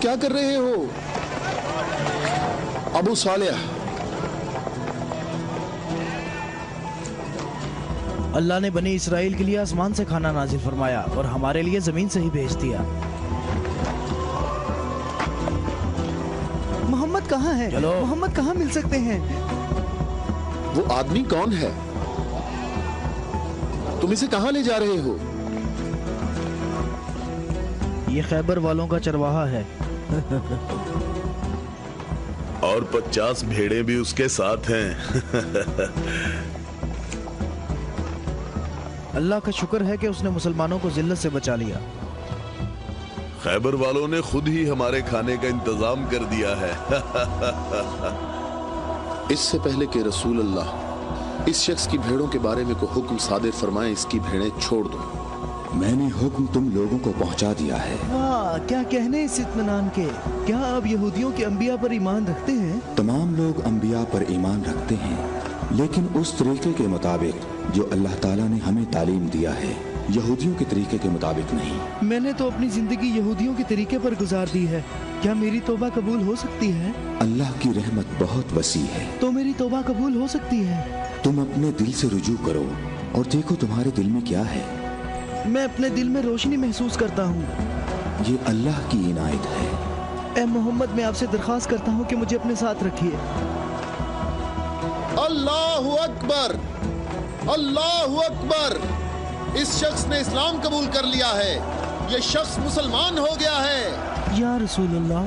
क्या कर रहे हो? अबू सालेह, अल्लाह ने बनी इसराइल के लिए आसमान से खाना नाजिल फरमाया और हमारे लिए जमीन से ही भेज दिया। मोहम्मद कहाँ है? चलो। मोहम्मद कहाँ मिल सकते हैं? वो आदमी कौन है? तुम इसे कहाँ ले जा रहे हो? ये खैबर वालों का चरवाहा है। और 50 भेड़ें भी उसके साथ हैं। अल्लाह का शुक्र है कि उसने मुसलमानों को जिल्लत से बचा लिया। खैबर वालों ने खुद ही हमारे खाने का इंतजाम कर दिया है। इससे पहले कि रसूल अल्लाह इस शख्स की भेड़ों के बारे में को हुक्म सादिर फरमाए, इसकी भेड़ें छोड़ दो। मैंने हुक्म तुम लोगों को पहुंचा दिया है। वाह, क्या कहने इस इत्मीनान के। क्या आप यहूदियों के अंबिया पर ईमान रखते हैं? तमाम लोग अंबिया पर ईमान रखते हैं, लेकिन उस तरीके के मुताबिक जो अल्लाह ताला ने हमें तालीम दिया है, यहूदियों के तरीके के मुताबिक नहीं। मैंने तो अपनी जिंदगी यहूदियों के तरीके पर गुजार दी है। क्या मेरी तौबा कबूल हो सकती है? अल्लाह की रहमत बहुत वसी है। तो मेरी तौबा कबूल हो सकती है? तुम अपने दिल से रुजू करो और देखो तुम्हारे दिल में क्या है। मैं अपने दिल में रोशनी महसूस करता हूँ। ये अल्लाह की इनायत है। ए मोहम्मद, मैं आपसे दरख्वास्त करता हूँ कि मुझे अपने साथ रखिए। अल्लाहु अकबर, अल्लाहु अकबर। इस शख्स ने इस्लाम कबूल कर लिया है। ये शख्स मुसलमान हो गया है। या रसूलुल्लाह,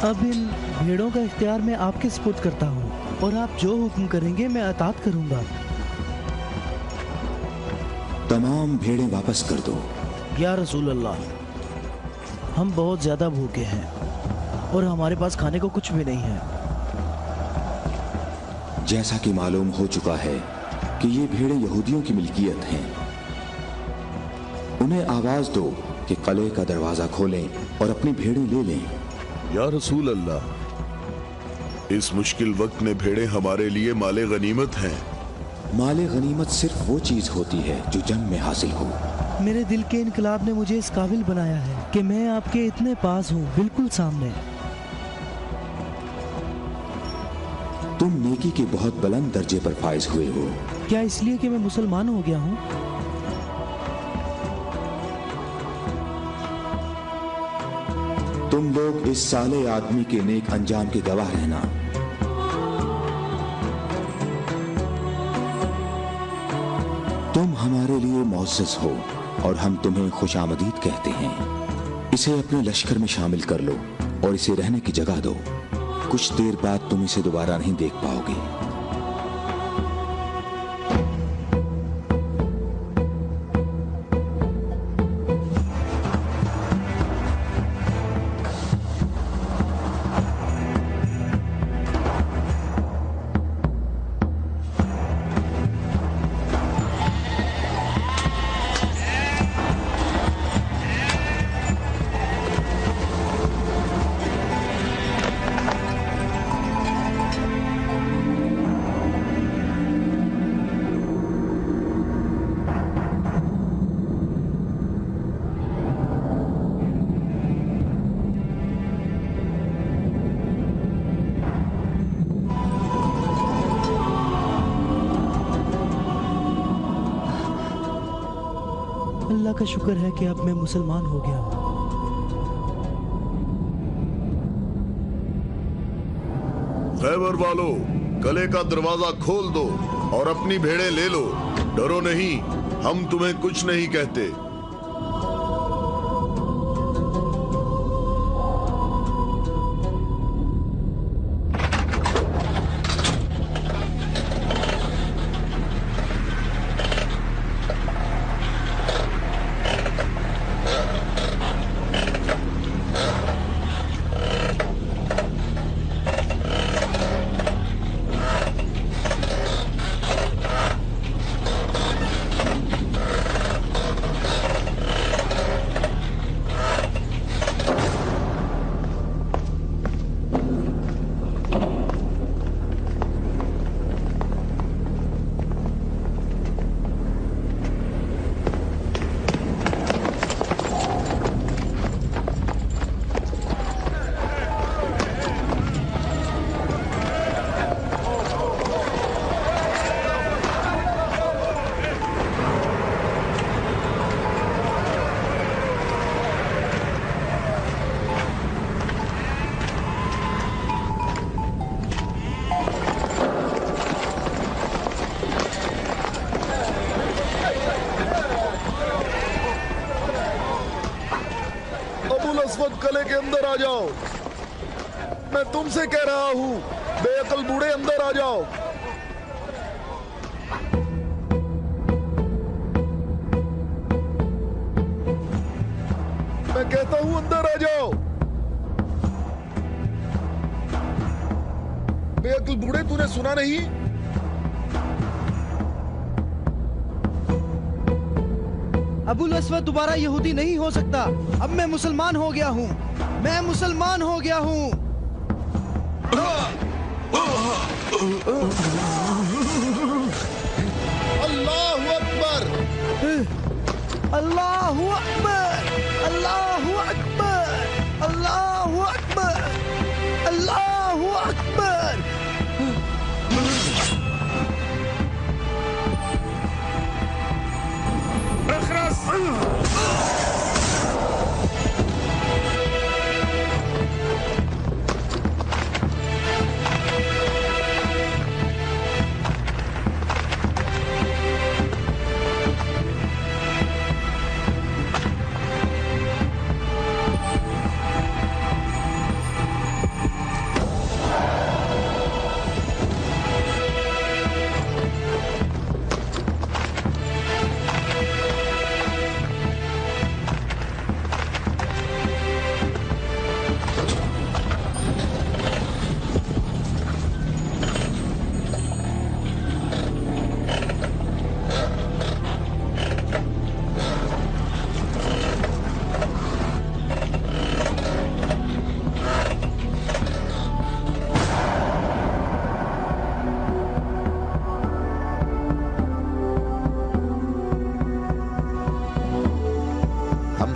अब इन भेड़ों का इख्तियार मैं आपके सुपुर्द करता हूँ और आप जो हुक्म करेंगे मैं अतात करूँगा। तमाम भेड़ें वापस कर दो। या रसूल अल्लाह, हम बहुत ज्यादा भूखे हैं और हमारे पास खाने को कुछ भी नहीं है। जैसा कि मालूम हो चुका है कि ये भेड़ें यहूदियों की मिल्कियत हैं, उन्हें आवाज दो कि कले का दरवाजा खोलें और अपनी भेड़ें ले लें। या रसूल अल्लाह, इस मुश्किल वक्त में भेड़ें हमारे लिए माले गनीमत हैं। माले गनीमत सिर्फ वो चीज होती है जो जंग में हासिल हो। मेरे दिल के इनकलाब ने मुझे इस काबिल बनाया है कि मैं आपके इतने पास हूँ, बिल्कुल सामने। तुम नेकी के बहुत बुलंद दर्जे पर फाइज हुए हो। क्या इसलिए कि मैं मुसलमान हो गया हूँ? तुम लोग इस साले आदमी के नेक अंजाम के गवाह रहना। तुम हमारे लिए मुअज़्ज़ज़ हो और हम तुम्हें खुशामदीद कहते हैं। इसे अपने लश्कर में शामिल कर लो और इसे रहने की जगह दो। कुछ देर बाद तुम इसे दोबारा नहीं देख पाओगे। अल्लाह का शुक्र है कि अब मैं मुसलमान हो गया हूँ। खैबर वालों, कले का दरवाजा खोल दो और अपनी भेड़ें ले लो। डरो नहीं, हम तुम्हें कुछ नहीं कहते। वक्त कले के अंदर आ जाओ। मैं तुमसे कह रहा हूं, बेअकल बूढ़े अंदर आ जाओ। मैं कहता हूं अंदर आ जाओ। बेअकल बूढ़े, तूने सुना नहीं? अबुल अस्वद दोबारा यहूदी नहीं हो सकता। अब मैं मुसलमान हो गया हूँ। मैं मुसलमान हो गया हूँ। अल्लाहु अकबर। अल्लाहु अकबर, अल्लाहु अकबर, अल्लाहु अकबर, अल्लाहु अकबर।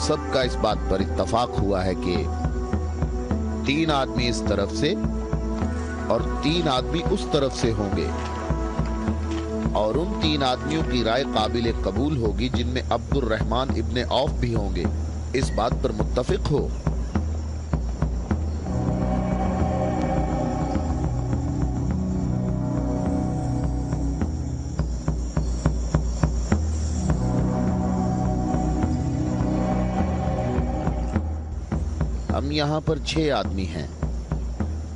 सबका इस बात पर इत्तफाक हुआ है कि 3 आदमी इस तरफ से और 3 आदमी उस तरफ से होंगे, और उन 3 आदमियों की राय काबिल कबूल होगी जिनमें अब्दुल रहमान इब्ने औफ भी होंगे। इस बात पर मुत्तफिक हो? हम यहाँ पर 6 आदमी हैं,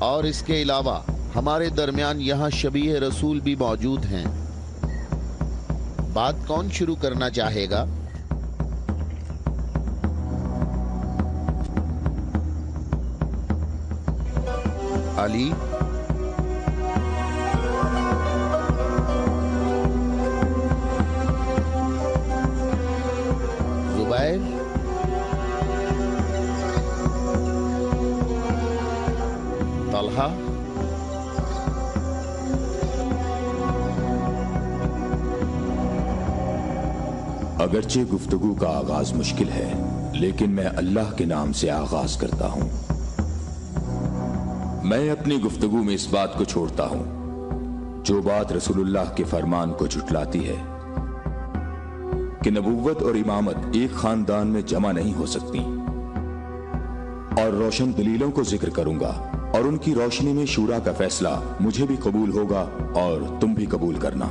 और इसके अलावा हमारे दरमियान यहाँ शबीह रसूल भी मौजूद हैं। बात कौन शुरू करना चाहेगा? अली? जुबैर? तलहा? अगरचे गुफ्तगू का आगाज मुश्किल है, लेकिन मैं अल्लाह के नाम से आगाज करता हूं। मैं अपनी गुफ्तगू में इस बात को छोड़ता हूं जो बात रसूलुल्लाह के फरमान को झुटलाती है कि नबुव्वत और इमामत एक खानदान में जमा नहीं हो सकती, और रोशन दलीलों को जिक्र करूंगा, और उनकी रोशनी में शूरा का फैसला मुझे भी कबूल होगा और तुम भी कबूल करना।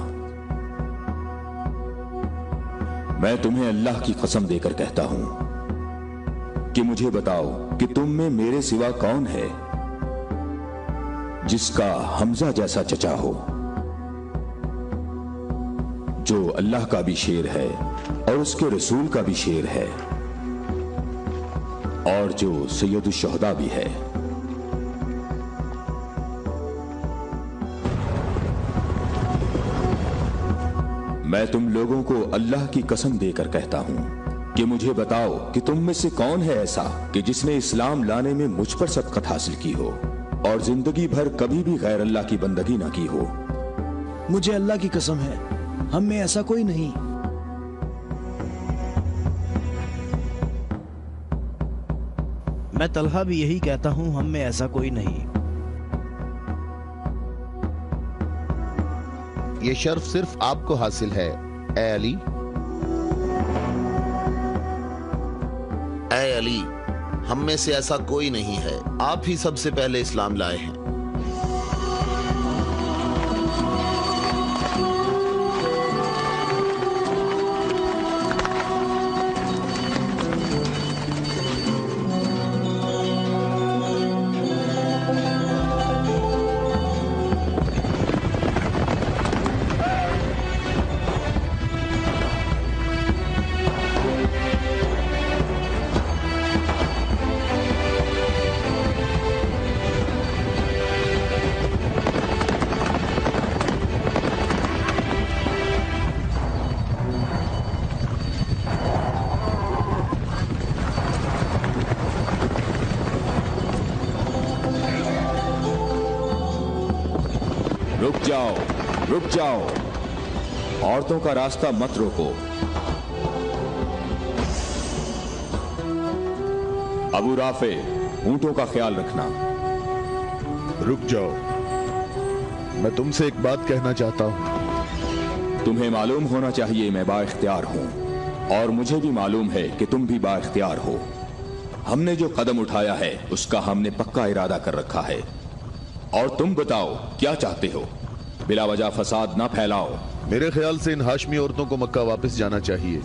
मैं तुम्हें अल्लाह की कसम देकर कहता हूं कि मुझे बताओ कि तुम में मेरे सिवा कौन है जिसका हमजा जैसा चचा हो, जो अल्लाह का भी शेर है और उसके रसूल का भी शेर है, और जो सैयदुश शुहदा भी है। मैं तुम लोगों को अल्लाह की कसम देकर कहता हूं कि मुझे बताओ कि तुम में से कौन है ऐसा कि जिसने इस्लाम लाने में मुझ पर सबकत हासिल की हो और जिंदगी भर कभी भी गैर अल्लाह की बंदगी ना की हो। मुझे अल्लाह की कसम है, हम में ऐसा कोई नहीं। मैं तलहा भी यही कहता हूं, हम में ऐसा कोई नहीं। ये शर्फ सिर्फ आपको हासिल है, ए अली। ए अली, हम में से ऐसा कोई नहीं है, आप ही सबसे पहले इस्लाम लाए हैं। जाओ, रुक जाओ। औरतों का रास्ता मत रोको। अबू राफे, ऊंटों का ख्याल रखना। रुक जाओ, मैं तुमसे एक बात कहना चाहता हूं। तुम्हें मालूम होना चाहिए मैं बाइख्तियार हूं, और मुझे भी मालूम है कि तुम भी बाइख्तियार हो। हमने जो कदम उठाया है उसका हमने पक्का इरादा कर रखा है। और तुम बताओ क्या चाहते हो? बिला वजह फसाद ना फैलाओ। मेरे ख्याल से इन हाशमी औरतों को मक्का वापस जाना चाहिए।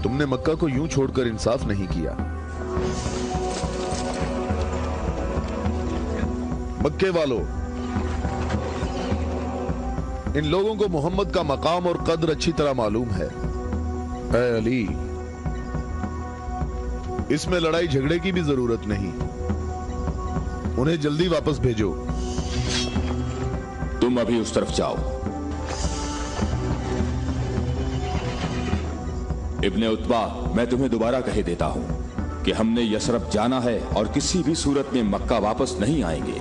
तुमने मक्का को यूं छोड़कर इंसाफ नहीं किया। मक्के वालों, इन लोगों को मोहम्मद का मकाम और कद्र अच्छी तरह मालूम है। ऐ अली, इसमें लड़ाई झगड़े की भी जरूरत नहीं। उन्हें जल्दी वापस भेजो। तुम अभी उस तरफ जाओ। इब्ने उतबा, मैं तुम्हें दोबारा कह देता हूं कि हमने यसरब जाना है और किसी भी सूरत में मक्का वापस नहीं आएंगे।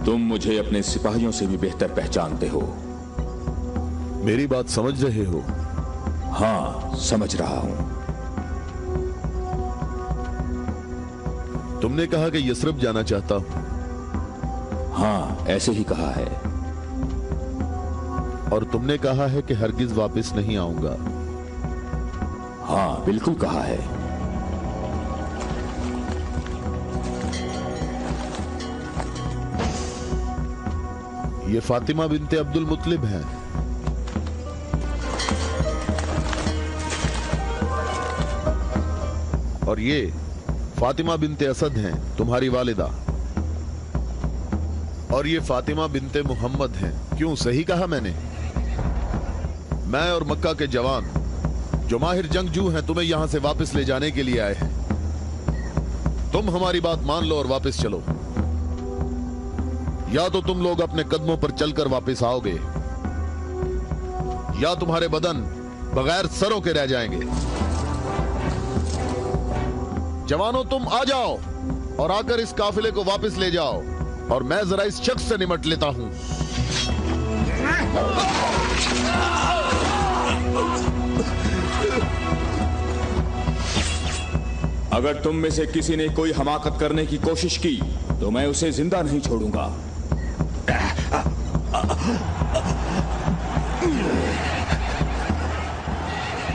तुम मुझे अपने सिपाहियों से भी बेहतर पहचानते हो। मेरी बात समझ रहे हो? हां, समझ रहा हूं। तुमने कहा कि यसरब जाना चाहता हूं। हां, ऐसे ही कहा है। और तुमने कहा है कि हरगिज वापस नहीं आऊंगा। हां, बिल्कुल कहा है। ये फातिमा बिनते अब्दुल मुत्तलिब हैं। और ये फातिमा बिनते असद हैं, तुम्हारी वालिदा। और ये फातिमा बिनते मोहम्मद हैं। क्यों, सही कहा मैंने? मैं और मक्का के जवान जो माहिर जंगजू हैं तुम्हें यहां से वापस ले जाने के लिए आए हैं। तुम हमारी बात मान लो और वापस चलो। या तो तुम लोग अपने कदमों पर चलकर वापस आओगे, या तुम्हारे बदन बगैर सरों के रह जाएंगे। जवानों, तुम आ जाओ और आकर इस काफिले को वापस ले जाओ, और मैं जरा इस शख्स से निमट लेता हूं। अगर तुम में से किसी ने कोई हमाकत करने की कोशिश की तो मैं उसे जिंदा नहीं छोड़ूंगा।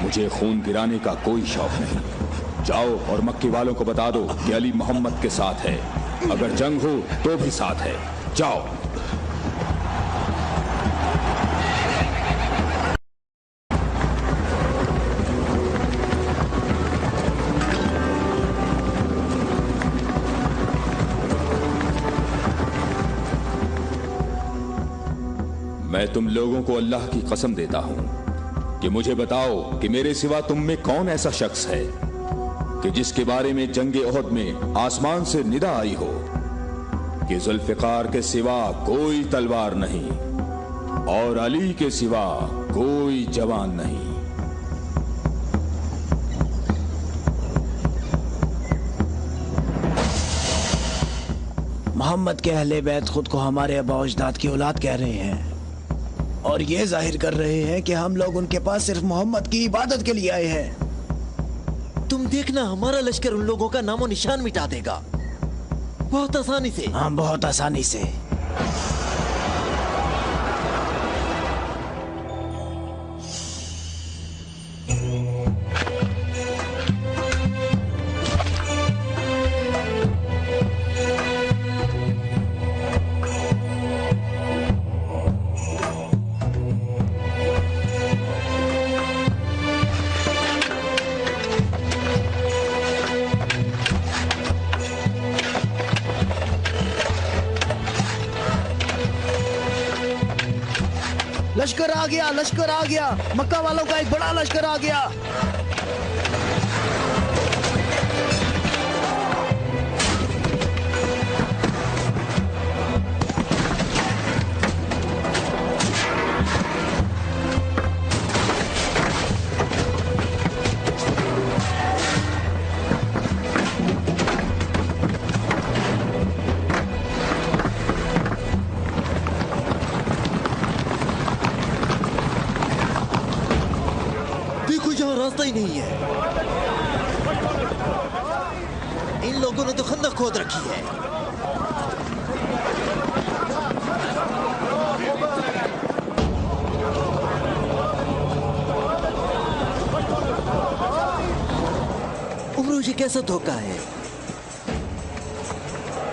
मुझे खून गिराने का कोई शौक नहीं। जाओ और मक्के वालों को बता दो कि अली मोहम्मद के साथ है। अगर जंग हो तो भी साथ है। जाओ। मैं तुम लोगों को अल्लाह की कसम देता हूं कि मुझे बताओ कि मेरे सिवा तुम में कौन ऐसा शख्स है कि जिसके बारे में जंगे ओहद में आसमान से निदा आई हो कि जुल्फिकार के सिवा कोई तलवार नहीं और अली के सिवा कोई जवान नहीं। मोहम्मद के अहले बैत खुद को हमारे आबा अजदाद की औलाद कह रहे हैं और ये जाहिर कर रहे हैं कि हम लोग उनके पास सिर्फ मोहम्मद की इबादत के लिए आए हैं। तुम देखना, हमारा लश्कर उन लोगों का नामो निशान मिटा देगा, बहुत आसानी से। हाँ, बहुत आसानी से। लश्कर आ गया, लश्कर आ गया। मक्का वालों का एक बड़ा लश्कर आ गया। راستہ ہی نہیں ہے. ان لوگوں نے تو خندق کھود رکھی ہے. عمرو یہ کیسا دھوکہ ہے؟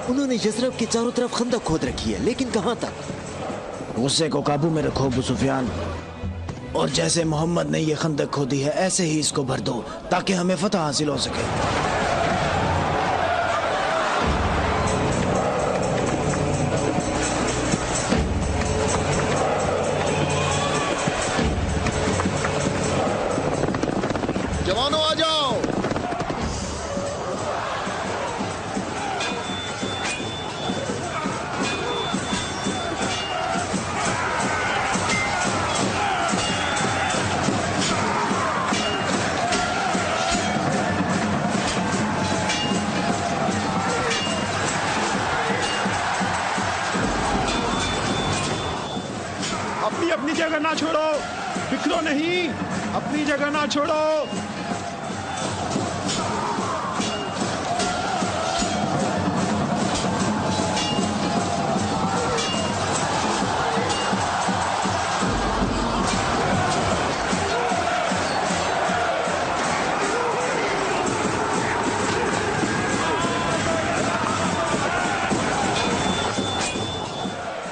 انہوں نے یثرب کے چاروں طرف خندق کھود رکھی ہے، لیکن کہاں تک؟ غصے کو قابو میں رکھو ابو سفیان، اور جیسے محمد نے یہ خندق کھودی ہے ایسے ہی اس کو بھر دو تاکہ ہمیں فتح حاصل ہو سکے. جوانوں آ جاؤ. اپنی جگہ نہ چھوڑو، بکھرو نہیں، اپنی جگہ نہ چھوڑو.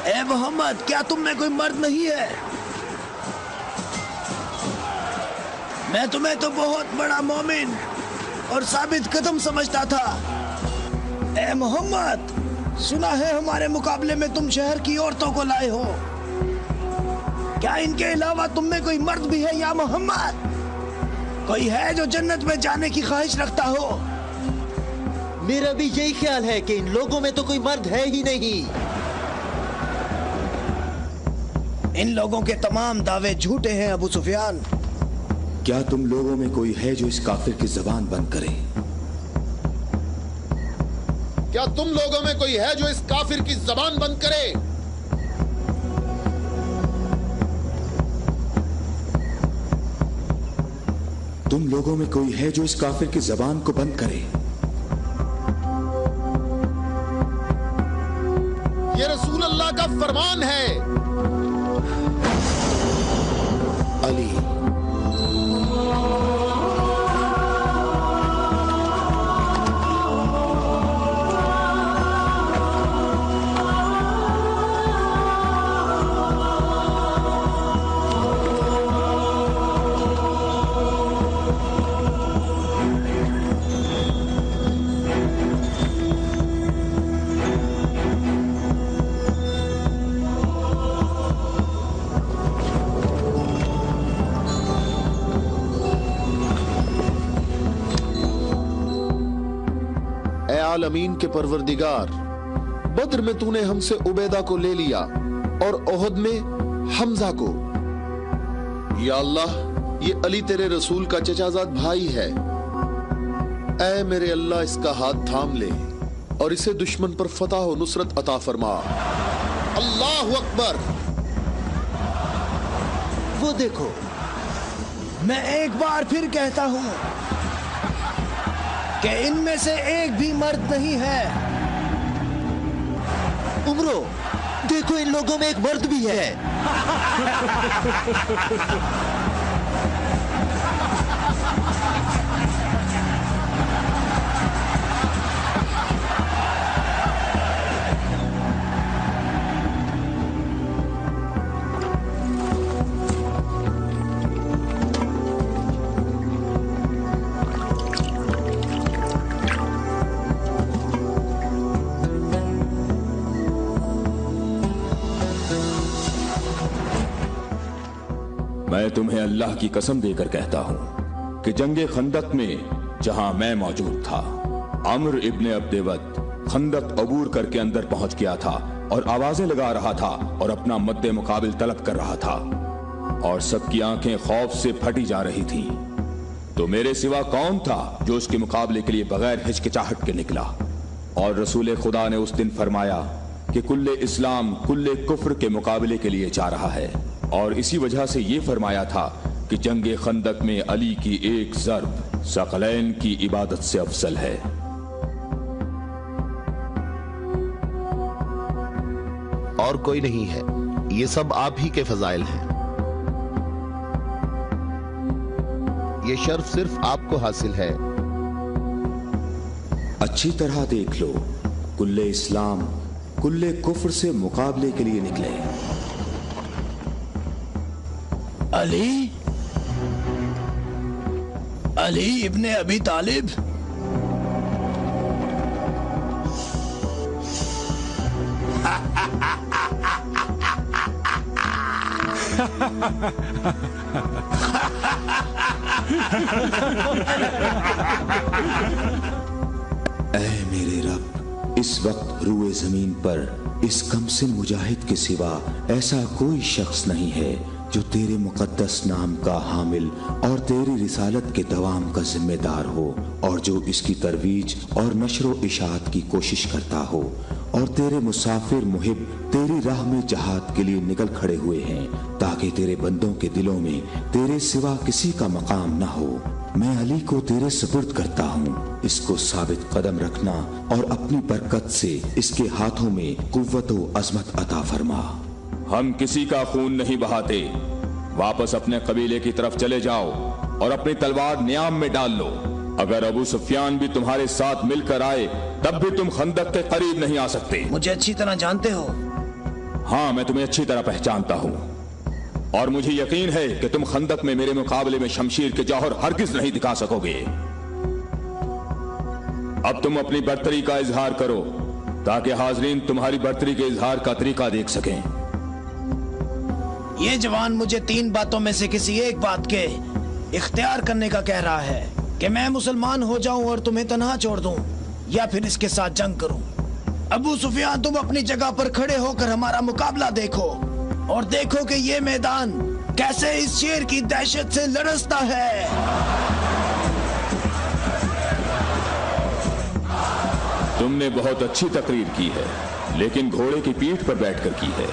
اے محمد، کیا تم میں کوئی مرد نہیں ہے؟ میں تمہیں تو بہت بڑا مومن اور ثابت قدم سمجھتا تھا. اے محمد، سنا ہے ہمارے مقابلے میں تم شہر کی عورتوں کو لائے ہو. کیا ان کے علاوہ تم میں کوئی مرد بھی ہے یا محمد؟ کوئی ہے جو جنت میں جانے کی خواہش رکھتا ہو؟ میرا بھی یہی خیال ہے کہ ان لوگوں میں تو کوئی مرد ہے ہی نہیں. ان لوگوں کے تمام دعوے جھوٹے ہیں ابو سفیان. کیا تم لوگوں میں کوئی ہے جو اس کافر کی زبان بند کرے؟ کیا تم لوگوں میں کوئی ہے جو اس کافر کی زبان بند کرے؟ تم لوگوں میں کوئی ہے جو اس کافر کی زبان کو بند کرے؟ یہ رسول اللہ کا فرمان ہے. علی، عالمین کے پروردگار، بدر میں تو نے ہم سے عبیدہ کو لے لیا اور احد میں حمزہ کو. یا اللہ، یہ علی تیرے رسول کا چچا زاد بھائی ہے. اے میرے اللہ، اس کا ہاتھ تھام لے اور اسے دشمن پر فتح و نصرت عطا فرما. اللہ اکبر. وہ دیکھو، میں ایک بار پھر کہتا ہوں کہ ان میں سے ایک بھی مرد نہیں ہے. عمرو دیکھو، ان لوگوں میں ایک مرد بھی ہے. میں تمہیں اللہ کی قسم دے کر کہتا ہوں کہ جنگ خندق میں جہاں میں موجود تھا، عمرو ابن عبد ود خندق عبور کر کے اندر پہنچ گیا تھا اور آوازیں لگا رہا تھا اور اپنا مد مقابل طلب کر رہا تھا، اور سب کی آنکھیں خوف سے پھٹی جا رہی تھی. تو میرے سوا کون تھا جو اس کے مقابلے کے لیے بغیر ہچکچاہٹ کے نکلا؟ اور رسول خدا نے اس دن فرمایا کہ کل اسلام کل کفر کے مقابلے کے لیے جا رہا ہے، اور اسی وجہ سے یہ فرمایا تھا کہ कि जंगे खंदक में अली की एक ज़र्ब सकलैन की इबादत से अफजल है। और कोई नहीं है, ये सब आप ही के फजाइल हैं। ये शर्फ सिर्फ आपको हासिल है। अच्छी तरह देख लो, कुल्ले इस्लाम कुल्ले कुफ्र से मुकाबले के लिए निकले। अली, अली इब्ने अबी तालिब। ऐ मेरे रब, इस वक्त रुए जमीन पर इस कमसिन मुजाहिद के सिवा ऐसा कोई शख्स नहीं है जो तेरे मुकद्दस नाम का हामिल और तेरी रिसालत के दवाम का जिम्मेदार हो, और जो इसकी तरवीज और नशर इशात की कोशिश करता हो, और तेरे मुसाफिर मुहिब तेरी राह में जहाद के लिए निकल खड़े हुए हैं, ताकि तेरे बंदों के दिलों में तेरे सिवा किसी का मकाम न हो। मैं अली को तेरे सुपुर्द करता हूँ, इसको साबित कदम रखना और अपनी बरकत से इसके हाथों में कुव्वत व अजमत अता फरमा। हम किसी का खून नहीं बहाते, वापस अपने कबीले की तरफ चले जाओ और अपनी तलवार नियाम में डाल लो। अगर अबू सुफियान भी तुम्हारे साथ मिलकर आए तब भी तुम खंदक के करीब नहीं आ सकते। मुझे अच्छी तरह जानते हो? हाँ, मैं तुम्हें अच्छी तरह पहचानता हूँ, और मुझे यकीन है कि तुम खंदक में मेरे मुकाबले में शमशीर के जौहर हरगिज नहीं दिखा सकोगे। अब तुम अपनी बर्तरी का इजहार करो, ताकि हाजरीन तुम्हारी बर्तरी के इजहार का तरीका देख सकें। ये जवान मुझे 3 बातों में से किसी एक बात के इख्तियार करने का कह रहा है, कि मैं मुसलमान हो जाऊं और तुम्हें तन्हा छोड़ दूं, या फिर इसके साथ जंग करूं। अबू सुफियान, तुम अपनी जगह पर खड़े होकर हमारा मुकाबला देखो, और देखो कि ये मैदान कैसे इस शेर की दहशत से लरसता है। तुमने बहुत अच्छी तकरीर की है, लेकिन घोड़े की पीठ पर बैठकर की है।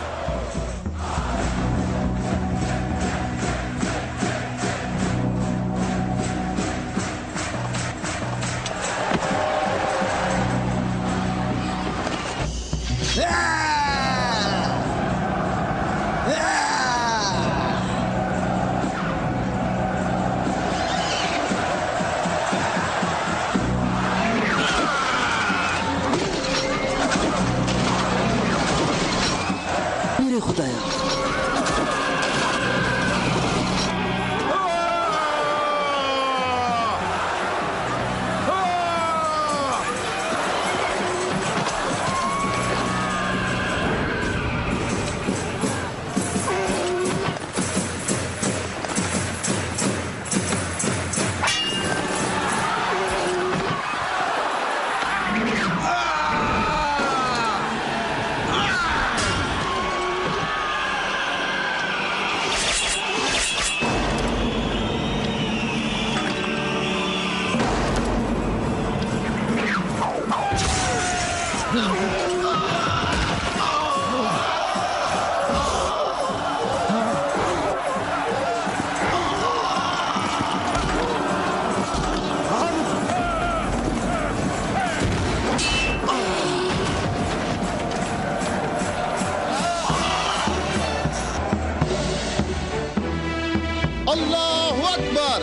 अल्लाहु अकबर,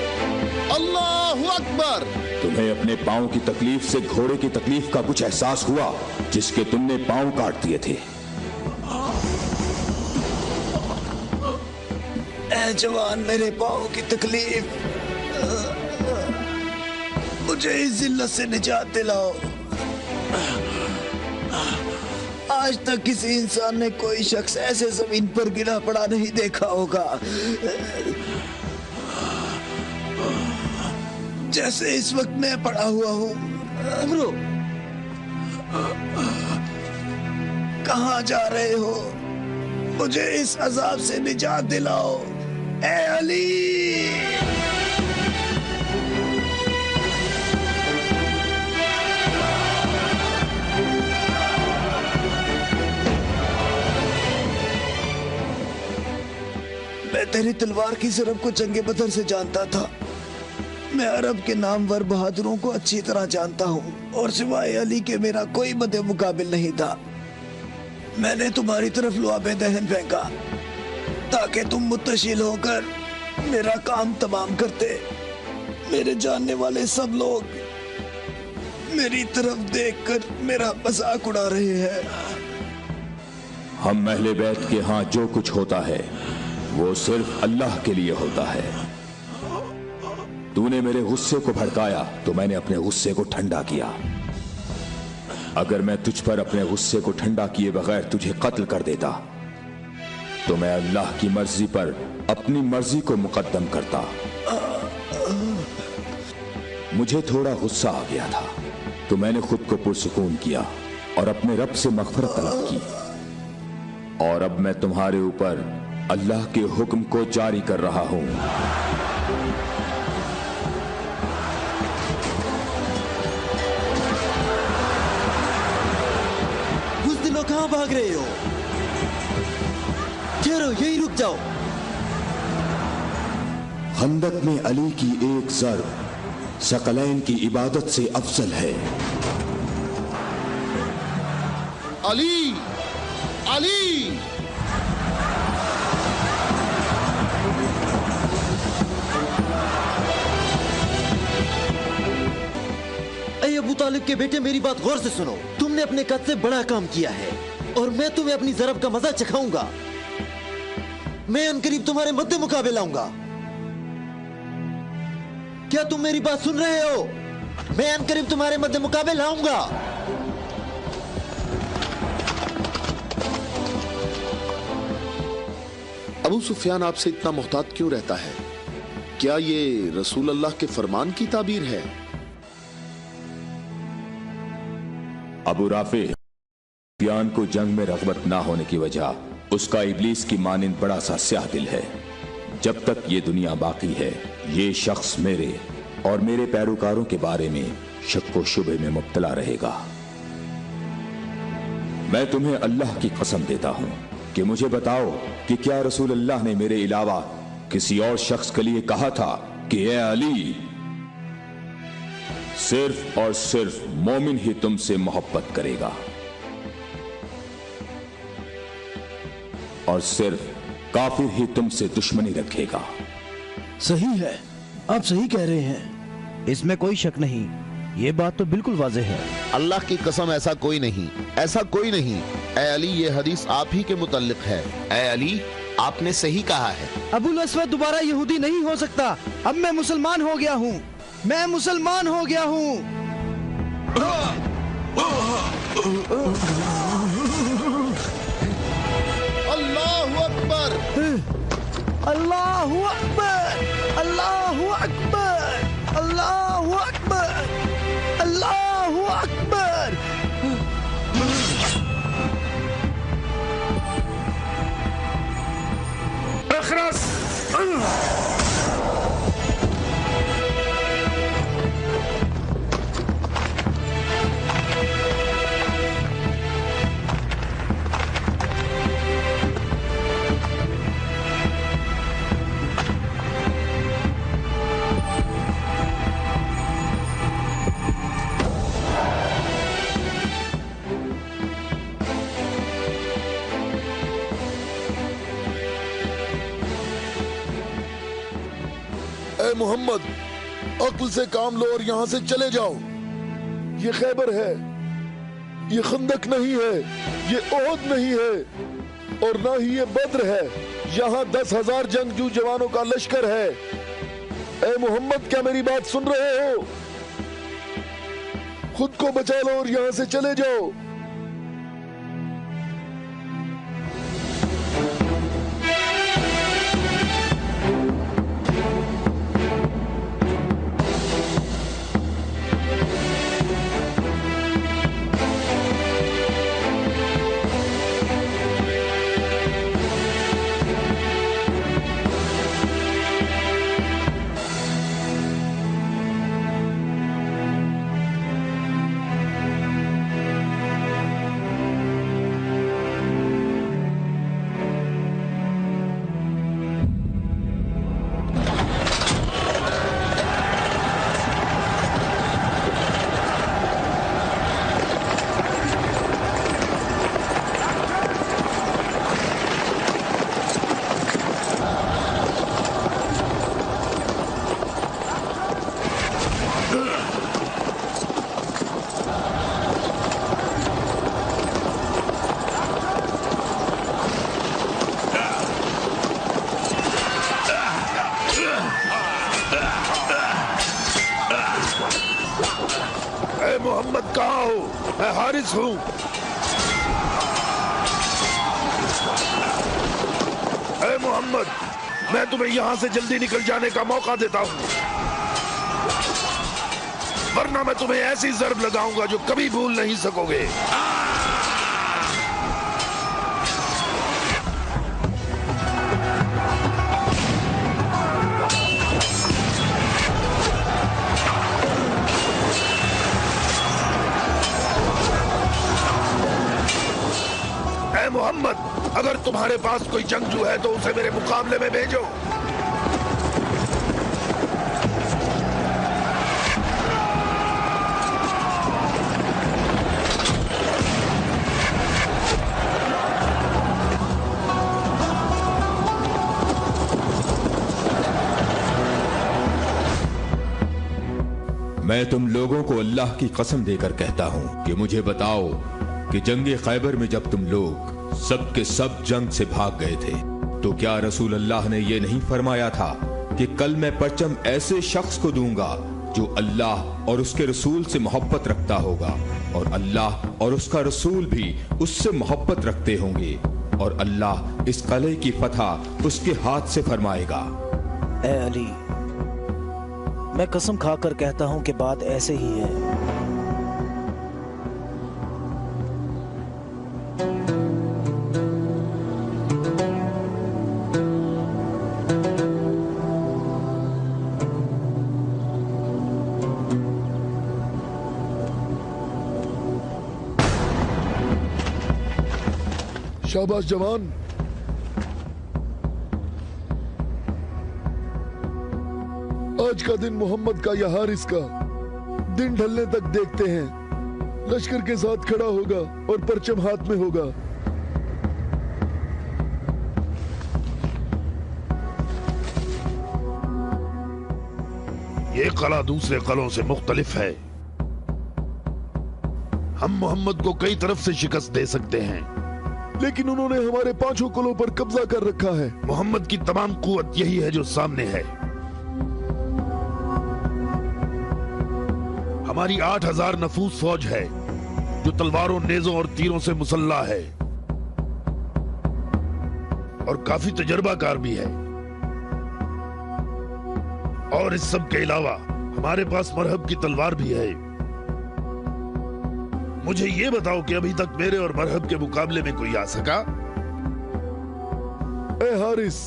अल्लाहु अकबर। तुम्हें अपने पांव की तकलीफ से घोड़े की तकलीफ का कुछ एहसास हुआ, जिसके तुमने पांव काट दिए थे। ऐ जवान, मेरे पांव की तकलीफ, मुझे इस जिल्लत से निजात दिलाओ। आज तक किसी इंसान ने कोई शख्स ऐसे जमीन पर गिरा पड़ा नहीं देखा होगा, जैसे इस वक्त मैं पड़ा हुआ हूँ। अमरो, कहाँ जा रहे हो? मुझे इस अजाब से निजात दिलाओ, ए अली। मैं तेरी तलवार की ज़रब को जंगे बदर से जानता था। मैं अरब के नामवर बहादुरों को अच्छी तरह जानता हूँ और सिवाय अली के मेरा कोई मद्दे मुकाबिल नहीं था। मैंने तुम्हारी तरफ लुआबे दहन फेंका ताकि तुम मुत्तशिल होकर मेरा काम तमाम करते। मेरे जानने वाले सब लोग मेरी तरफ देखकर मेरा मजाक उड़ा रहे हैं। हम अहले बैत के यहाँ जो कुछ होता है वो सिर्फ अल्लाह के लिए होता है। तूने मेरे गुस्से को भड़काया तो मैंने अपने गुस्से को ठंडा किया। अगर मैं तुझ पर अपने गुस्से को ठंडा किए बगैर तुझे कत्ल कर देता तो मैं अल्लाह की मर्जी पर अपनी मर्जी को मुकद्दम करता। मुझे थोड़ा गुस्सा आ गया था तो मैंने खुद को पुरसुकून किया और अपने रब से मग़फ़िरत तलब की। और अब मैं तुम्हारे ऊपर अल्लाह के हुक्म को जारी कर रहा हूं। बुज़दिलों कहां भाग रहे हो? ठहरो, यहीं रुक जाओ। खंदक में अली की एक ज़र्ब सकलैन की इबादत से अफजल है। अली, अली! ऐ अबू तालिब के बेटे, मेरी बात गौर से सुनो। तुमने अपने कद से बड़ा काम किया है और मैं तुम्हें अपनी ज़रब का मजा चखाऊंगा। मैं अनकरीब तुम्हारे मद्दे मुकाबले लाऊंगा। क्या तुम मेरी बात सुन रहे हो? मैं अनकरीब तुम्हारे मद्दे मुकाबले लाऊंगा। अबू सुफियान आपसे इतना मुहतात क्यों रहता है? क्या ये रसूल अल्लाह के फरमान की ताबीर है? अबू राफे, सुफियान को जंग में रग़बत ना होने की वजह उसका इब्लीस की मानिंद बड़ा सा स्याह दिल है। जब तक ये दुनिया बाकी है ये शख्स मेरे और मेरे पैरोकारों के बारे में शक व शुबे में मुब्तला रहेगा। मैं तुम्हें अल्लाह की कसम देता हूं कि मुझे बताओ कि क्या रसूल अल्लाह ने मेरे अलावा किसी और शख्स के लिए कहा था कि ए अली, सिर्फ और सिर्फ मोमिन ही तुमसे मोहब्बत करेगा और सिर्फ काफिर ही तुमसे दुश्मनी रखेगा। सही है, आप सही कह रहे हैं, इसमें कोई शक नहीं। ये बात तो बिल्कुल वाज़ेह है। अल्लाह की कसम, ऐसा कोई नहीं, ऐसा कोई नहीं। ए अली, ये हदीस आप ही के मुतल्लिक है। ए अली, आपने सही कहा है। अबुल अस्वद दोबारा यहूदी नहीं हो सकता। अब मैं मुसलमान हो गया हूँ, मैं मुसलमान हो गया हूँ। अल्लाहु अकबर, अल्लाहु अकबर, अल्लाहु अकबर, अल्लाहु अकबर, अल्लाहु अकबर। ए मोहम्मद, अक्ल से काम लो और यहाँ से चले जाओ। ये खैबर है, ये खंदक नहीं है, ये ओहद नहीं है और ना ही ये बद्र है। यहाँ 10,000 जंगजू जवानों का लश्कर है। ए मोहम्मद, क्या मेरी बात सुन रहे हो? खुद को बचा लो और यहाँ से चले जाओ। कहाँ हो? मैं हारिस हूँ। ऐ मोहम्मद, मैं तुम्हें यहाँ से जल्दी निकल जाने का मौका देता हूँ, वरना मैं तुम्हें ऐसी ज़र्ब लगाऊंगा जो कभी भूल नहीं सकोगे। ऐ मोहम्मद, अगर तुम्हारे पास कोई जंगजू है तो उसे मेरे मुकाबले में भेजो। मैं तुम लोगों को अल्लाह की कसम देकर कहता हूं कि मुझे बताओ कि जंगे खैबर में जब तुम लोग सब के सब जंग से भाग गए थे तो क्या रसूल अल्लाह ने ये नहीं फरमाया था कि कल मैं परचम ऐसे शख्स को दूंगा जो अल्लाह और उसके रसूल से मोहब्बत रखता होगा और अल्लाह और उसका रसूल भी उससे मोहब्बत रखते होंगे और अल्लाह इस कले की फतह उसके हाथ से फरमाएगा। ए अली, मैं कसम खाकर कहता हूं कि बात ऐसे ही है। शाबाश जवान। आज का दिन मोहम्मद का या हारिस का दिन ढलने तक देखते हैं। लश्कर के साथ खड़ा होगा और परचम हाथ में होगा। ये कला दूसरे कलों से मुख्तलिफ है। हम मोहम्मद को कई तरफ से शिकस्त दे सकते हैं, लेकिन उन्होंने हमारे 5 कलों पर कब्जा कर रखा है। मोहम्मद की तमाम कुव्वत यही है जो सामने है। हमारी 8000 नफूस फौज है जो तलवारों, नेजों और तीरों से मुसल्ला है और काफी तजर्बाकार भी है। और इस सब के अलावा हमारे पास मरहब की तलवार भी है। मुझे ये बताओ कि अभी तक मेरे और मरहब के मुकाबले में कोई आ सका? ए हारिस,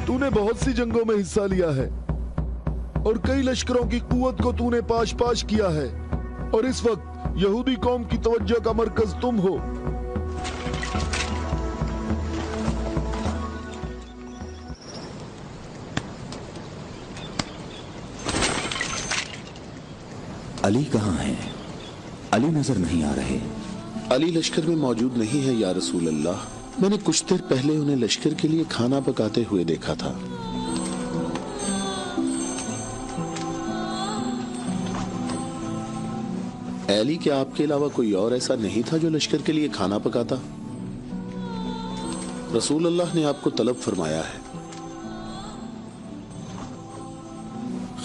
तूने बहुत सी जंगों में हिस्सा लिया है और कई लश्करों की कुव्वत को तूने पाश पाश किया है और इस वक्त यहूदी कौम की तवज्जो का मरकज तुम हो। अली कहाँ है? अली नजर नहीं आ रहे। अली लश्कर में मौजूद नहीं है या रसूल अल्लाह। मैंने कुछ देर पहले उन्हें लश्कर के लिए खाना पकाते हुए देखा था। अली, क्या आपके अलावा कोई और ऐसा नहीं था जो लश्कर के लिए खाना पकाता? रसूल अल्लाह ने आपको तलब फरमाया है।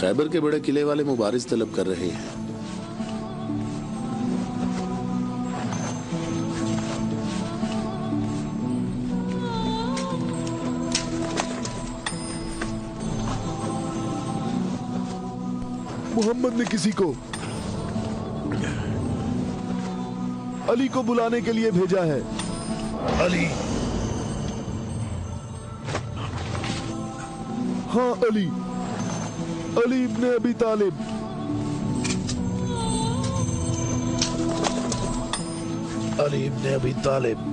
खैबर के बड़े किले वाले मुबारिज तलब कर रहे हैं। मोहम्मद ने किसी को अली को बुलाने के लिए भेजा है। अली? हाँ, अली। अली इब्ने अबी तालिब। अली इब्ने अबी तालिब।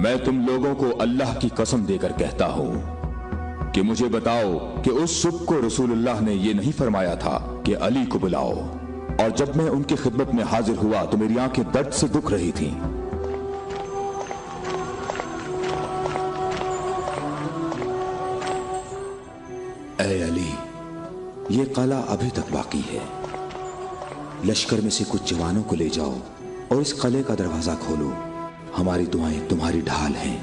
मैं तुम लोगों को अल्लाह की कसम देकर कहता हूं कि मुझे बताओ कि उस सुबह को रसूलुल्लाह ने यह नहीं फरमाया था कि अली को बुलाओ, और जब मैं उनकी खिदमत में हाजिर हुआ तो मेरी आंखें दर्द से दुख रही थीं। ऐ अली, ये कला अभी तक बाकी है। लश्कर में से कुछ जवानों को ले जाओ और इस किले का दरवाजा खोलो। हमारी दुआएं तुम्हारी ढाल हैं।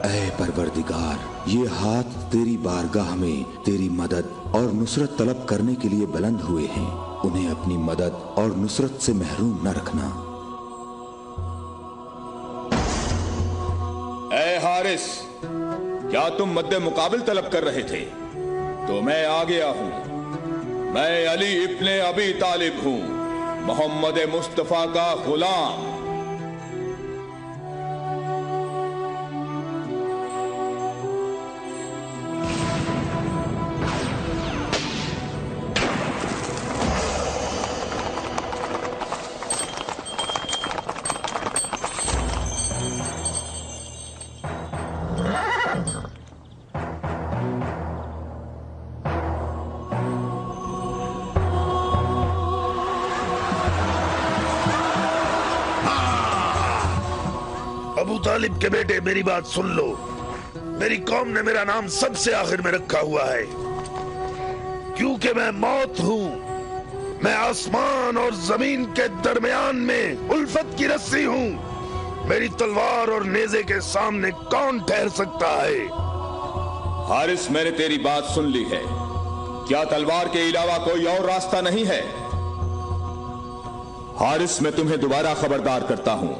ऐ परवरदिगार, ये हाथ तेरी बारगाह में तेरी मदद और नुसरत तलब करने के लिए बुलंद हुए हैं। उन्हें अपनी मदद और नुसरत से महरूम न रखना। ऐ हारिस, क्या तुम मद्दे मुकाबिल तलब कर रहे थे? तो मैं आ गया हूं। मैं अली इब्ने अबी तालिब हूं, मोहम्मद मुस्तफा का गुलाम। अबू तालिब के बेटे, मेरी बात सुन लो। मेरी कौम ने मेरा नाम सबसे आखिर में रखा हुआ है, क्योंकि मैं मौत हूं। मैं आसमान और जमीन के दरमियान में उल्फत की रस्सी हूं। मेरी तलवार और नेज़े के सामने कौन ठहर सकता है? हारिस, मैंने तेरी बात सुन ली है। क्या तलवार के अलावा कोई और रास्ता नहीं है? हारिस, मैं तुम्हें दोबारा खबरदार करता हूं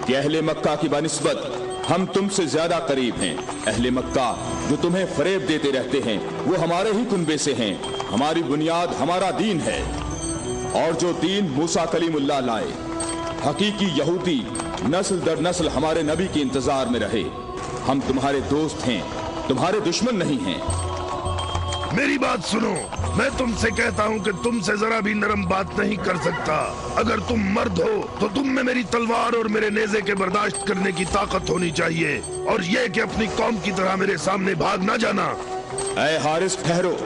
कि अहले मक्का की बनिस्बत हम तुमसे ज्यादा करीब हैं। अहले मक्का जो तुम्हें फरेब देते रहते हैं, वो हमारे ही कुनबे से हैं। हमारी बुनियाद हमारा दीन है, और जो दीन मूसा कलीमुल्लाह लाए, हकीकी यहूदी नस्ल दर नस्ल हमारे नबी के इंतजार में रहे। हम तुम्हारे दोस्त हैं, तुम्हारे दुश्मन नहीं हैं। मेरी बात सुनो, मैं तुमसे कहता हूं कि तुमसे जरा भी नरम बात नहीं कर सकता। अगर तुम मर्द हो तो तुम में मेरी तलवार और मेरे नेज़े के बर्दाश्त करने की ताकत होनी चाहिए, और यह कि अपनी कौम की तरह मेरे सामने भाग ना जाना। ऐ हारिस, ठहरो।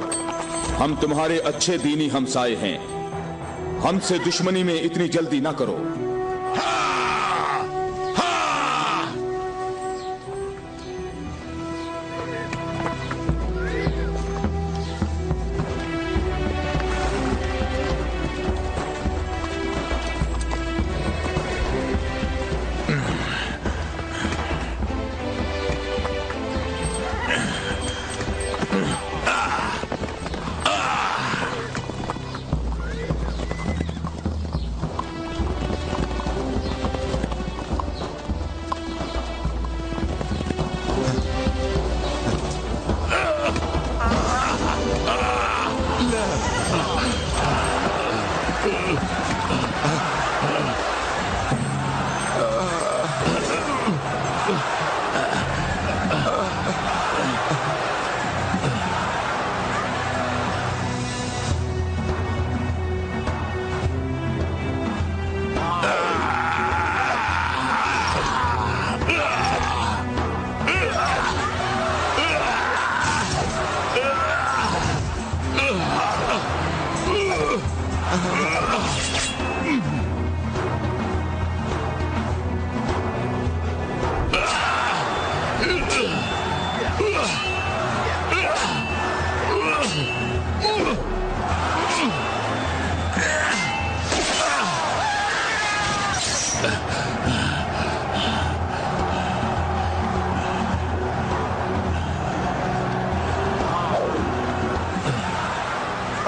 हम तुम्हारे अच्छे दीनी हमसाए हैं। हमसे दुश्मनी में इतनी जल्दी ना करो।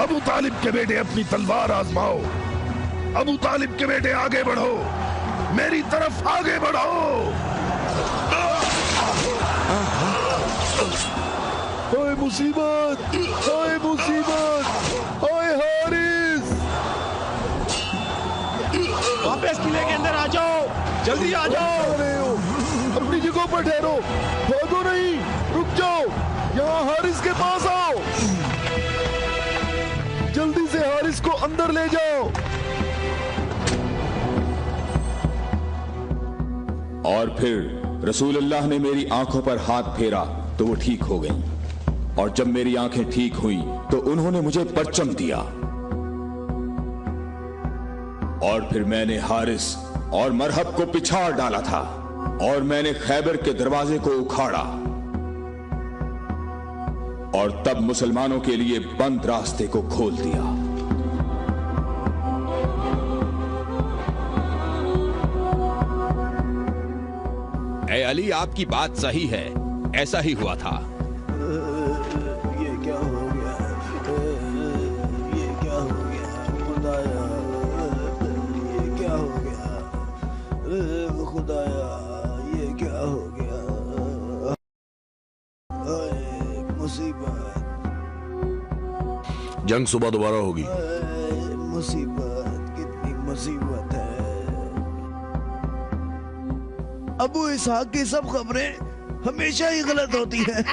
अबू तालिब के बेटे, अपनी तलवार आजमाओ। अबू तालिब के बेटे, आगे बढ़ो, मेरी तरफ आगे बढ़ो। ओए मुसीबत, ओए मुसीबत, ओए हारिस! वापस किले के अंदर आ जाओ, जल्दी आ जाओ। अपनी जगह पर ठहरो, भागो नहीं, रुक जाओ। यहाँ हारिस के पास आओ, जल्दी से हारिस को अंदर ले जाओ। और फिर रसूलुल्लाह ने मेरी आंखों पर हाथ फेरा तो वो ठीक हो गईं, और जब मेरी आंखें ठीक हुईं तो उन्होंने मुझे परचम दिया। और फिर मैंने हारिस और मरहब को पिछाड़ डाला था और मैंने खैबर के दरवाजे को उखाड़ा और तब मुसलमानों के लिए बंद रास्ते को खोल दिया। ए अली, आपकी बात सही है, ऐसा ही हुआ था। ये क्या हो गया? ये क्या हो गया? खुदाया, ये क्या हो गया? खुदाया, ये क्या हो गया? मुसीबत, जंग सुबह दोबारा होगी। मुसीबत, कितनी मुसीबत है। अबू इसहाक की सब खबरें हमेशा ही गलत होती हैं।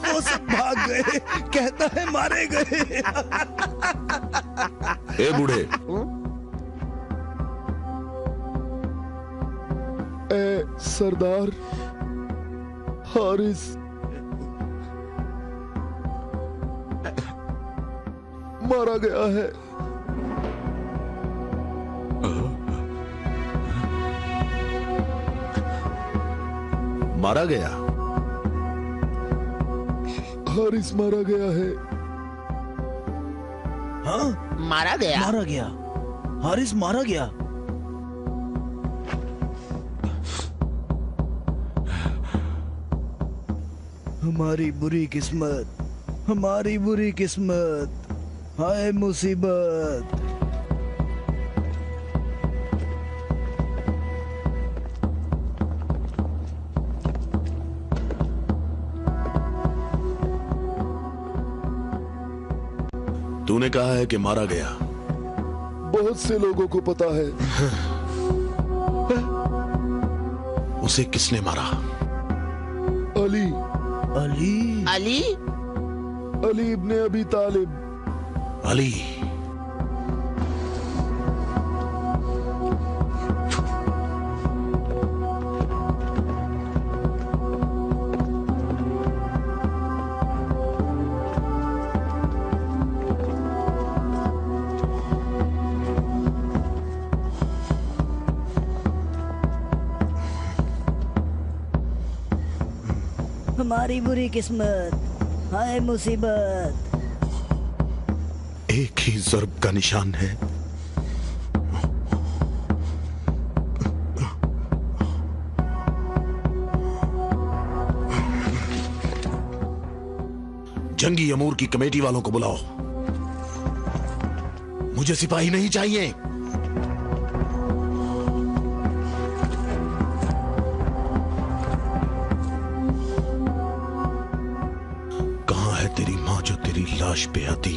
वो सब भाग गए, कहता है मारे गए। ए बूढ़े, ए सरदार हारिस मारा गया है। मारा गया? हारिस मारा गया है। हाँ, मारा गया? मारा गया, हारिस मारा गया। हमारी बुरी किस्मत, हमारी बुरी किस्मत, हाय मुसीबत। तूने कहा है कि मारा गया। बहुत से लोगों को पता है। उसे किसने मारा? अली। अली? अली? अली इब्ने अबी तालिब। अली? हमारी बुरी किस्मत, हाय मुसीबत। एक ही ज़र्ब का निशान है। जंगी अमूर की कमेटी वालों को बुलाओ। मुझे सिपाही नहीं चाहिए। कहां है तेरी मां जो तेरी लाश पे आती?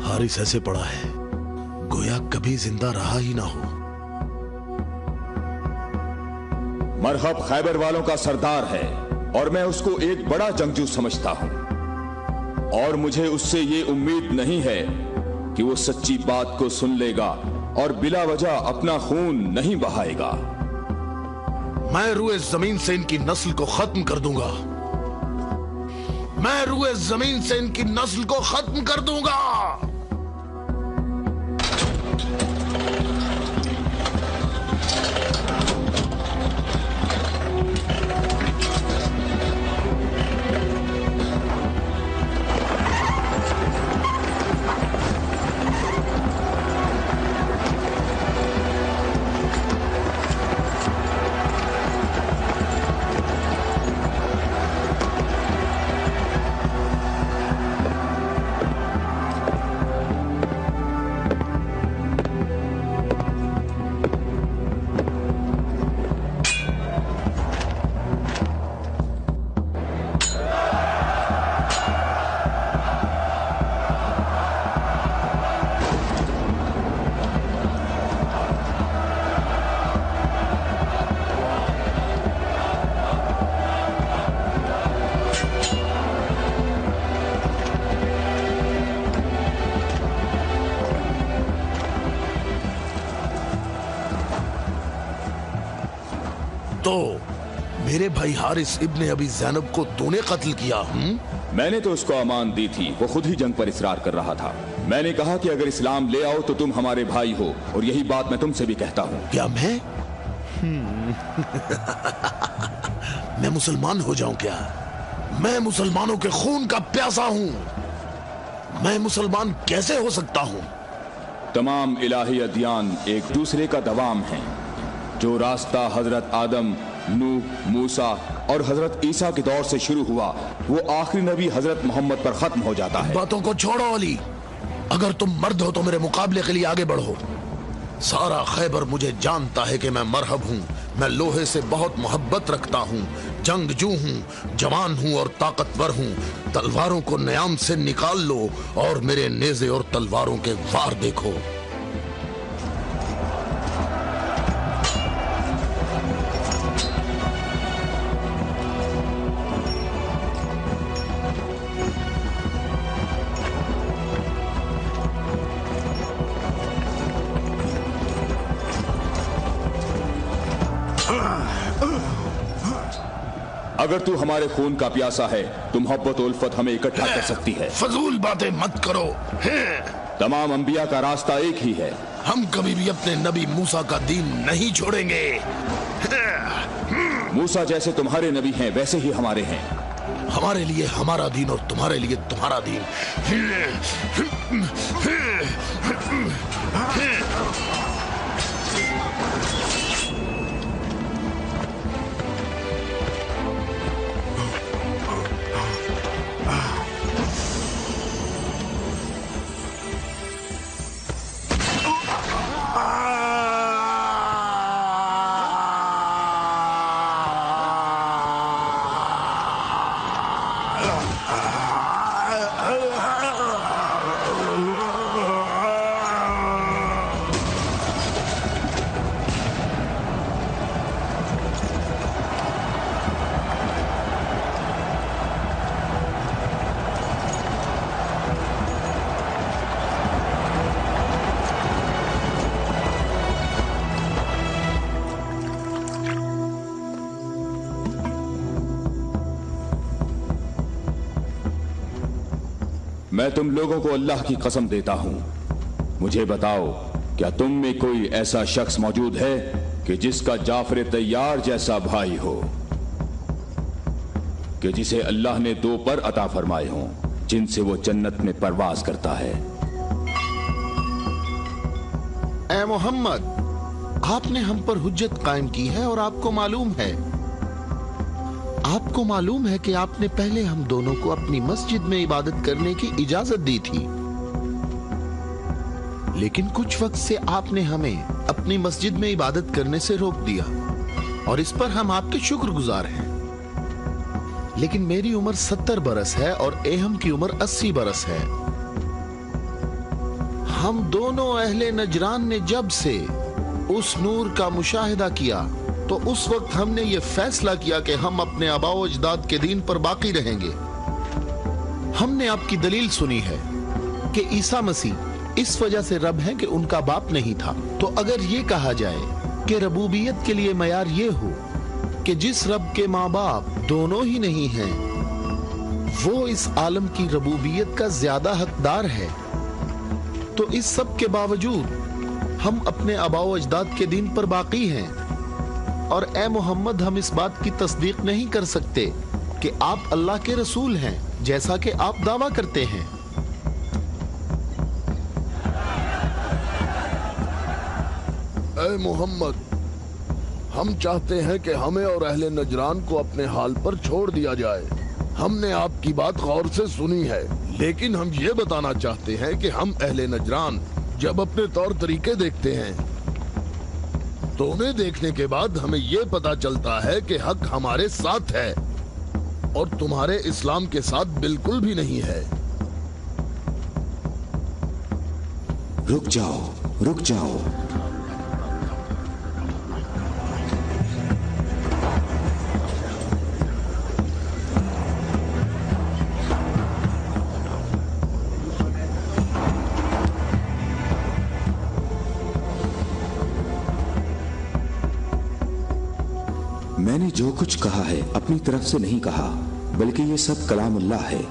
हारिस ऐसे पड़ा है गोया कभी जिंदा रहा ही ना हो। मरहब खैबर वालों का सरदार है और मैं उसको एक बड़ा जंगजू समझता हूं और मुझे उससे ये उम्मीद नहीं है कि वो सच्ची बात को सुन लेगा और बिला वजह अपना खून नहीं बहाएगा। मैं रुए जमीन से इनकी नस्ल को खत्म कर दूंगा। मैं रुए जमीन से इनकी नस्ल को खत्म कर दूंगा। मेरे भाई हारिस इब्ने अबी ज़ैनब को तूने कत्ल किया? मैंने तो उसको अमान दी थी, वो खुद ही जंग पर इसरार कर रहा था। मैंने कहा कि अगर इस्लाम ले आओ तो तुम हमारे भाई हो, और यही बात मैं तुमसे भी कहता हूँ। क्या मैं मैं मुसलमान हो जाऊं क्या? मैं मुसलमानों के खून का प्यासा हूँ। मैं मुसलमान कैसे हो सकता हूँ? तमाम इलाही अदियान एक दूसरे का दवाम है। जो रास्ता हजरत आदम, नूह, मूसा और हजरत ईसा के दौर से शुरू हुआ, वो आखिरी नबी हजरत मोहम्मद पर खत्म हो जाता है। बातों को छोड़ो अली, अगर तुम मर्द हो तो मेरे मुकाबले के लिए आगे बढ़ो। सारा खैबर मुझे जानता है कि मैं मरहब हूँ। मैं लोहे से बहुत मोहब्बत रखता हूँ, जंगजू हूँ, जवान हूँ और ताकतवर हूँ। तलवारों को न्याम से निकाल लो और मेरे नेज़े और तलवारों के वार देखो। अगर तू हमारे खून का प्यासा है तो मोहब्बत और उल्फत हमें इकट्ठा कर सकती है। फजूल बातें मत करो। तमाम अंबिया का रास्ता एक ही है। हम कभी भी अपने नबी मूसा का दीन नहीं छोड़ेंगे। मूसा जैसे तुम्हारे नबी हैं वैसे ही हमारे हैं। हमारे लिए हमारा दीन और तुम्हारे लिए तुम्हारा दीन। मैं तुम लोगों को अल्लाह की कसम देता हूं, मुझे बताओ क्या तुम में कोई ऐसा शख्स मौजूद है कि जिसका जाफर तैयार जैसा भाई हो, कि जिसे अल्लाह ने 2 पर अता फरमाए हों जिनसे वो जन्नत में परवाज करता है। ए मोहम्मद, आपने हम पर हुज्जत कायम की है और आपको मालूम है कि आपने पहले हम दोनों को अपनी मस्जिद में इबादत करने की इजाजत दी थी, लेकिन कुछ वक्त से आपने हमें अपनी मस्जिद में इबादत करने से रोक दिया और इस पर हम आपके शुक्रगुजार हैं। लेकिन मेरी उम्र 70 बरस है और एहम की उम्र 80 बरस है। हम दोनों अहले नजरान ने जब से उस नूर का मुशाहिदा किया तो उस वक्त हमने ये फैसला किया कि हम अपने आबाओ अजदाद के दीन पर बाकी रहेंगे। हमने आपकी दलील सुनी है कि ईसा मसीह इस वजह से रब है कि उनका बाप नहीं था। तो अगर ये कहा जाए कि रबूबियत के लिए मयार ये हो कि जिस रब के माँ बाप दोनों ही नहीं हैं, वो इस आलम की रबूबियत का ज्यादा हकदार है, तो इस सब के बावजूद हम अपने आबाओ अजदाद के दीन पर बाकी हैं। और ए मोहम्मद, हम इस बात की तस्दीक नहीं कर सकते कि आप अल्लाह के रसूल हैं जैसा कि आप दावा करते हैं। ए मोहम्मद, हम चाहते हैं कि हमें और अहले नजरान को अपने हाल पर छोड़ दिया जाए। हमने आपकी बात गौर से सुनी है, लेकिन हम ये बताना चाहते हैं कि हम अहले नजरान जब अपने तौर तरीके देखते हैं तो उन्हें देखने के बाद हमें ये पता चलता है कि हक हमारे साथ है और तुम्हारे इस्लाम के साथ बिल्कुल भी नहीं है। रुक जाओ, रुक जाओ। मैंने جو کچھ کہا ہے اپنی طرف سے نہیں کہا، بلکہ یہ سب کلام اللہ ہے۔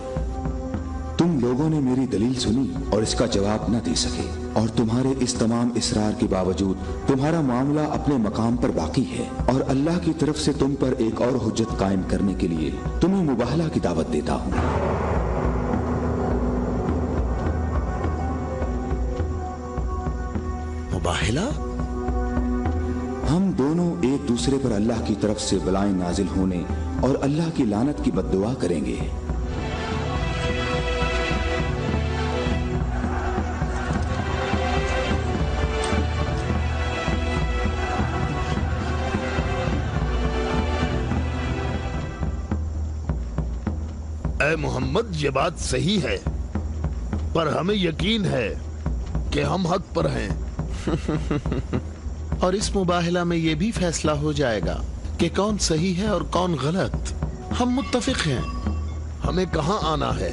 تم لوگوں نے میری دلیل سنی اور اس کا جواب نہ دے سکے، اور تمہارے اس تمام اصرار کے باوجود تمہارا معاملہ اپنے مقام پر باقی ہے، اور اللہ کی طرف سے تم پر ایک اور حجت قائم کرنے کے لیے تمہیں مباہلہ کی دعوت دیتا ہوں۔ مباہلہ؟ ہم دونوں ایک دوسرے پر اللہ کی طرف سے بلائیں نازل ہونے اور اللہ کی لعنت کی بد دعا کریں گے۔ اے محمد، یہ بات صحیح ہے، پر ہمیں یقین ہے کہ ہم حق پر ہیں۔ اور اس مباہلہ میں یہ بھی فیصلہ ہو جائے گا کہ کون صحیح ہے اور کون غلط۔ ہم متفق ہیں۔ ہمیں کہاں آنا ہے؟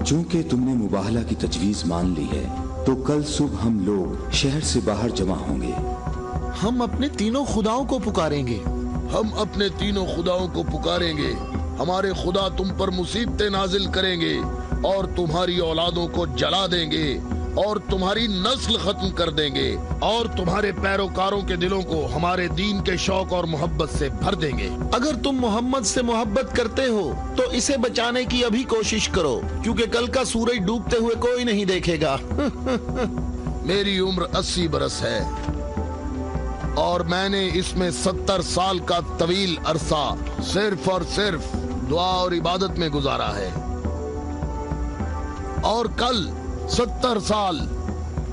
چونکہ تم نے مباہلہ کی تجویز مان لی ہے تو کل صبح ہم لوگ شہر سے باہر جمع ہوں گے۔ ہم اپنے تینوں خداؤں کو پکاریں گے۔ ہم اپنے تینوں خداؤں کو پکاریں گے۔ ہمارے خدا تم پر مصیبتیں نازل کریں گے اور تمہاری اولادوں کو جلا دیں گے اور تمہاری نسل ختم کر دیں گے، اور تمہارے پیروکاروں کے دلوں کو ہمارے دین کے شوق اور محبت سے بھر دیں گے۔ اگر تم محمد سے محبت کرتے ہو تو اسے بچانے کی ابھی کوشش کرو، کیونکہ کل کا سورج ڈوبتے ہوئے کوئی نہیں دیکھے گا۔ میری عمر 80 برس ہے اور میں نے اس میں 70 سال کا طویل عرصہ صرف اور صرف دعا اور عبادت میں گزارا ہے، اور کل 70 سال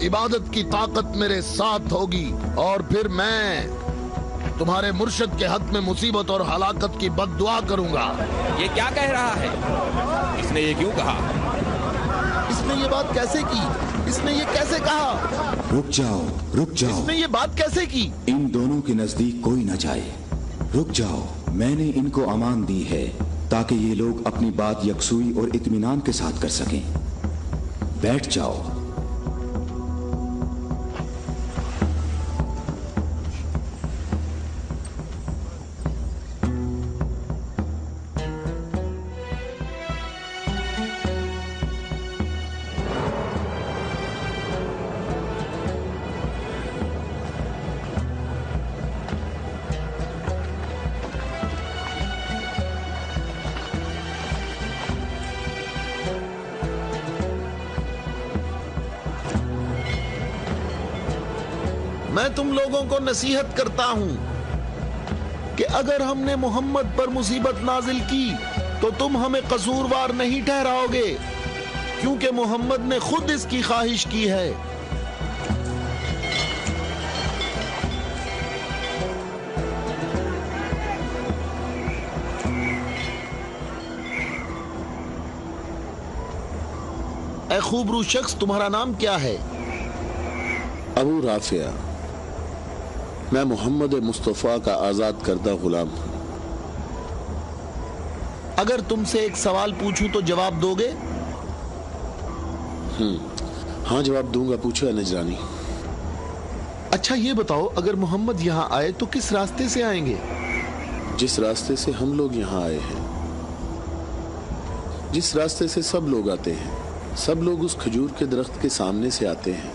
عبادت کی طاقت میرے ساتھ ہوگی، اور پھر میں تمہارے مرشد کے حق میں مصیبت اور ہلاکت کی بد دعا کروں گا۔ یہ کیا کہہ رہا ہے؟ اس نے یہ کیوں کہا؟ اس نے یہ بات کیسے کی؟ اس نے یہ کیسے کہا؟ رک جاؤ، رک جاؤ۔ اس نے یہ بات کیسے کی؟ ان دونوں کے نزدیک کوئی نہ جائے۔ رک جاؤ، میں نے ان کو امان دی ہے تاکہ یہ لوگ اپنی بات یکسوئی اور اطمینان کے ساتھ کر سکیں۔ بیٹھ جاؤ۔ میں تم لوگوں کو نصیحت کرتا ہوں کہ اگر ہم نے محمد پر مصیبت نازل کی تو تم ہمیں قصوروار نہیں ٹھہراؤ گے، کیونکہ محمد نے خود اس کی خواہش کی ہے۔ اے خوبرو شخص، تمہارا نام کیا ہے؟ ابو رافع، میں محمد مصطفیٰ کا آزاد کردہ غلام ہوں۔ اگر تم سے ایک سوال پوچھوں تو جواب دو گے؟ ہاں جواب دوں گا، پوچھو اے نجرانی۔ اچھا یہ بتاؤ، اگر محمد یہاں آئے تو کس راستے سے آئیں گے؟ جس راستے سے ہم لوگ یہاں آئے ہیں، جس راستے سے سب لوگ آتے ہیں، سب لوگ اس کھجور کے درخت کے سامنے سے آتے ہیں۔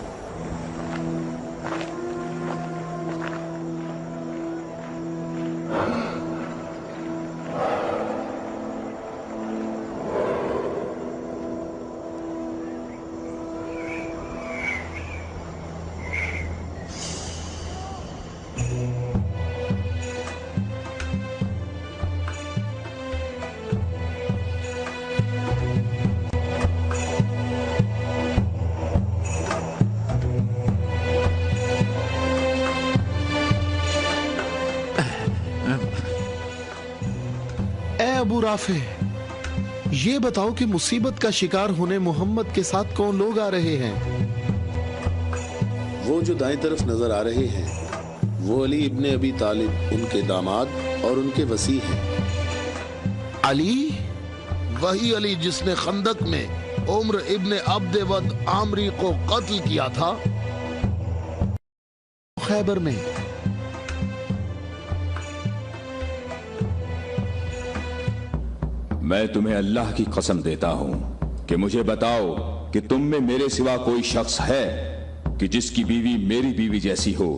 ابو رافع، یہ بتاؤ کہ مصیبت کا شکار ہونے محمد کے ساتھ کون لوگ آ رہے ہیں؟ وہ جو دائیں طرف نظر آ رہے ہیں وہ علی ابن ابی طالب، ان کے داماد اور ان کے وصی ہیں۔ علی؟ وہی علی جس نے خندق میں عمر ابن عبد ود عامری کو قتل کیا تھا؟ خیبر میں मैं तुम्हें अल्लाह की कसम देता हूं कि मुझे बताओ कि तुम में मेरे सिवा कोई शख्स है कि जिसकी बीवी मेरी बीवी जैसी हो,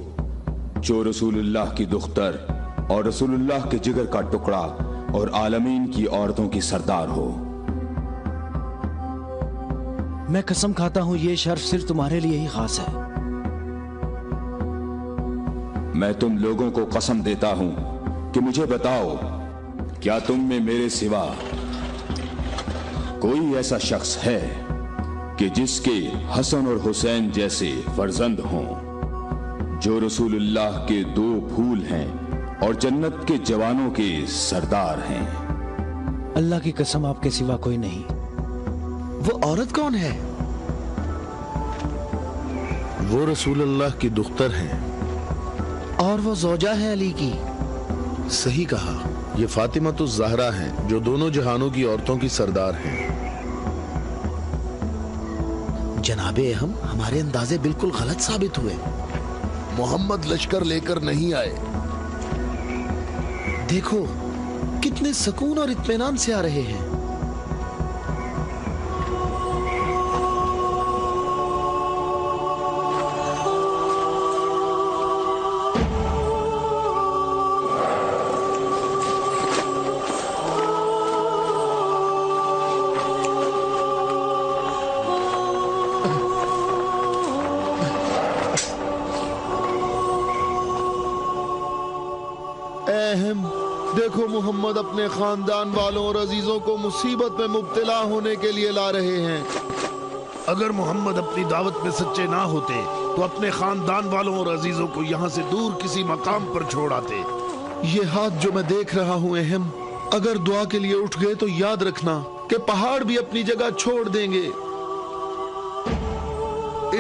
जो रसूलुल्लाह की दुख्तर और रसूलुल्लाह के जिगर का टुकड़ा और आलमीन की औरतों की सरदार हो। मैं कसम खाता हूं ये शर्फ सिर्फ तुम्हारे लिए ही खास है। मैं तुम लोगों को कसम देता हूं कि मुझे बताओ, क्या तुम में मेरे सिवा कोई ऐसा शख्स है कि जिसके हसन और हुसैन जैसे फर्जंद हों, जो रसूलुल्लाह के 2 फूल हैं और जन्नत के जवानों के सरदार हैं? अल्लाह की कसम आपके सिवा कोई नहीं। वो औरत कौन है? वो रसूलुल्लाह की दुख्तर हैं। और वो ज़ौजा है अली की। सही कहा, ये फातिमातुज़ ज़हरा हैं, जो दोनों जहानों की औरतों की सरदार हैं। जनाबे हम हमारे अंदाजे बिल्कुल गलत साबित हुए। मोहम्मद लश्कर लेकर नहीं आए। देखो कितने सुकून और इत्मीनान से आ रहे हैं। देखो मोहम्मद अपने खानदान वालों और अजीजों को मुसीबत में मुब्तला होने के लिए ला रहे हैं। अगर मोहम्मद अपनी दावत में सच्चे ना होते तो अपने खानदान वालों और अजीजों को यहाँ से दूर किसी मकाम पर छोड़ आते। ये हाथ जो मैं देख रहा हूँ अहम, अगर दुआ के लिए उठ गए तो याद रखना कि पहाड़ भी अपनी जगह छोड़ देंगे।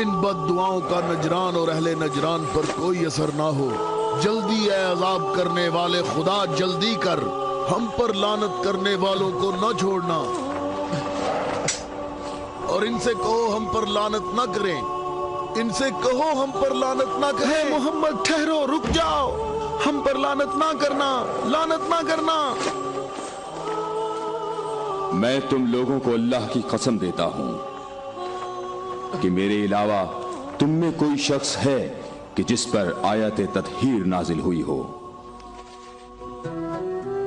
इन बद्दुआओं का नजरान और अहले नजरान पर कोई असर ना हो। जल्दी ए अज़ाब करने वाले खुदा, जल्दी कर, हम पर लानत करने वालों को न छोड़ना। और इनसे कहो हम पर लानत न करें। इनसे कहो हम पर लानत न करें। मोहम्मद ठहरो, रुक जाओ, हम पर लानत ना करना, लानत ना करना। मैं तुम लोगों को अल्लाह की कसम देता हूं कि मेरे अलावा तुम में कोई शख्स है कि जिस पर आयत तत्हीर नाजिल हुई हो।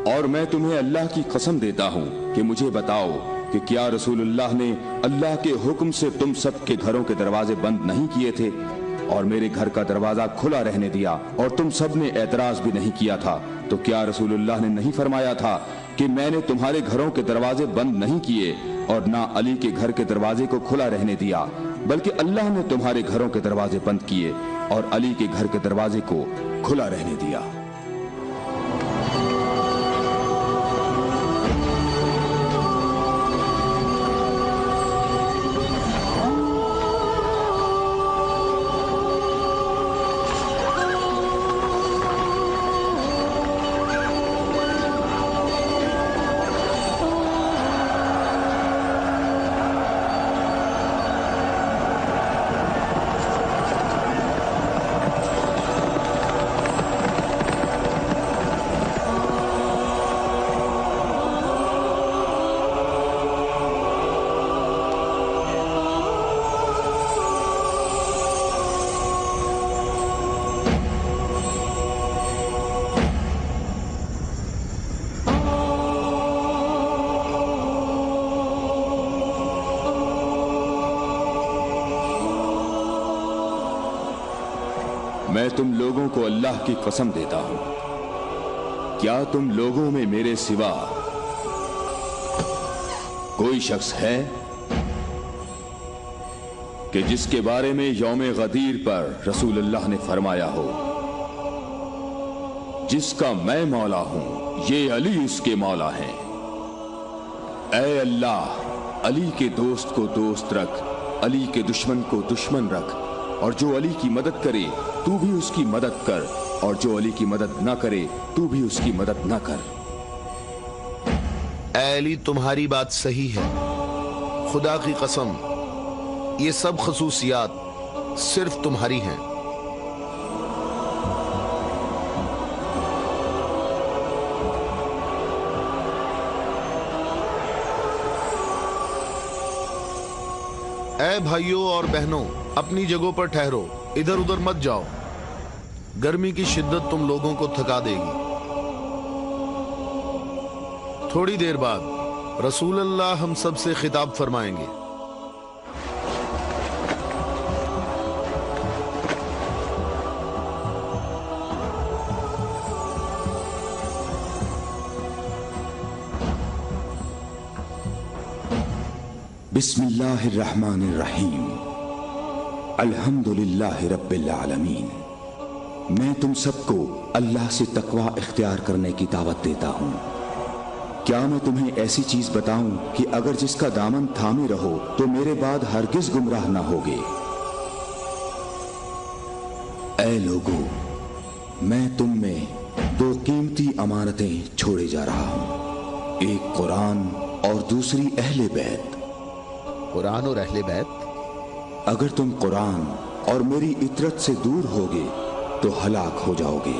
और मैं तुम्हें अल्लाह की कसम देता हूं कि मुझे बताओ कि क्या रसूलुल्लाह ने अल्लाह के हुक्म से तुम सब के घरों के दरवाजे बंद नहीं किए थे और मेरे घर का दरवाजा खुला रहने दिया और तुम सब ने एतराज भी नहीं किया था? तो क्या रसूलुल्लाह ने नहीं फरमाया था कि मैंने तुम्हारे घरों के दरवाजे बंद नहीं किए और ना अली के घर के दरवाजे को खुला रहने दिया, बल्कि अल्लाह ने तुम्हारे घरों के दरवाजे बंद किए और अली के घर के दरवाजे को खुला रहने दिया। मैं तुम लोगों को अल्लाह की कसम देता हूं, क्या तुम लोगों में मेरे सिवा कोई शख्स है कि जिसके बारे में यौम गदीर पर रसूलुल्लाह ने फरमाया हो, जिसका मैं मौला हूं, ये अली उसके मौला हैं। ऐ अल्लाह, अली के दोस्त को दोस्त रख, अली के दुश्मन को दुश्मन रख, और जो अली की मदद करे तू भी उसकी मदद कर, और जो अली की मदद ना करे तू भी उसकी मदद ना कर। ऐ अली, तुम्हारी बात सही है। खुदा की कसम, ये सब खसूसियात सिर्फ तुम्हारी हैं। اے بھائیوں اور بہنوں، اپنی جگہوں پر ٹھہرو، ادھر ادھر مت جاؤ، گرمی کی شدت تم لوگوں کو تھکا دے گی۔ تھوڑی دیر بعد رسول اللہ ہم سب سے خطاب فرمائیں گے۔ بسم اللہ الرحمن الرحیم، الحمدللہ رب العالمین۔ میں تم سب کو اللہ سے تقوی اختیار کرنے کی دعوت دیتا ہوں۔ کیا میں تمہیں ایسی چیز بتاؤں کہ اگر جس کا دامن تھامے رہو تو میرے بعد ہرگز گمراہ نہ ہوگے؟ اے لوگو، میں تم میں دو قیمتی امانتیں چھوڑے جا رہا ہوں، ایک قرآن اور دوسری اہل بیت۔ قرآن اور اہل بیت؟ اگر تم قرآن اور میری اطرت سے دور ہوگے تو ہلاک ہو جاؤ گے۔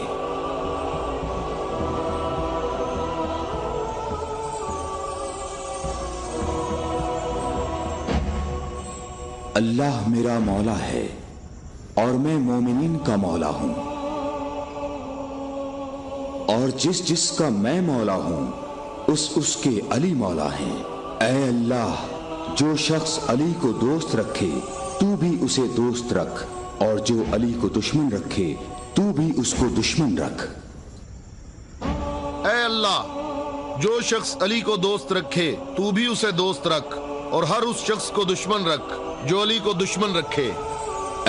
اللہ میرا مولا ہے اور میں مومنین کا مولا ہوں، اور جس کا میں مولا ہوں اس کے علی مولا ہیں۔ اے اللہ، جو شخص علی کو دوست رکھے تو بھی اسے دوست رکھ، اور جو علی کو دشمن رکھے تو بھی اس کو دشمن رکھ۔ اے اللہ، جو شخص علی کو دوست رکھے تو بھی اسے دوست رکھ، اور ہر اس شخص کو دشمن رکھ جو علی کو دشمن رکھے۔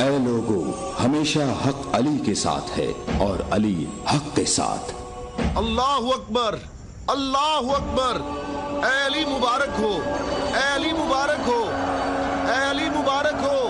اے لوگو، ہمیشہ حق علی کے ساتھ ہے اور علی حق کے ساتھ۔ اللہ اکبر، اللہ اکبر، اے علی مبارک ہو، اے علی مبارک ہو، اے علی مبارک ہو۔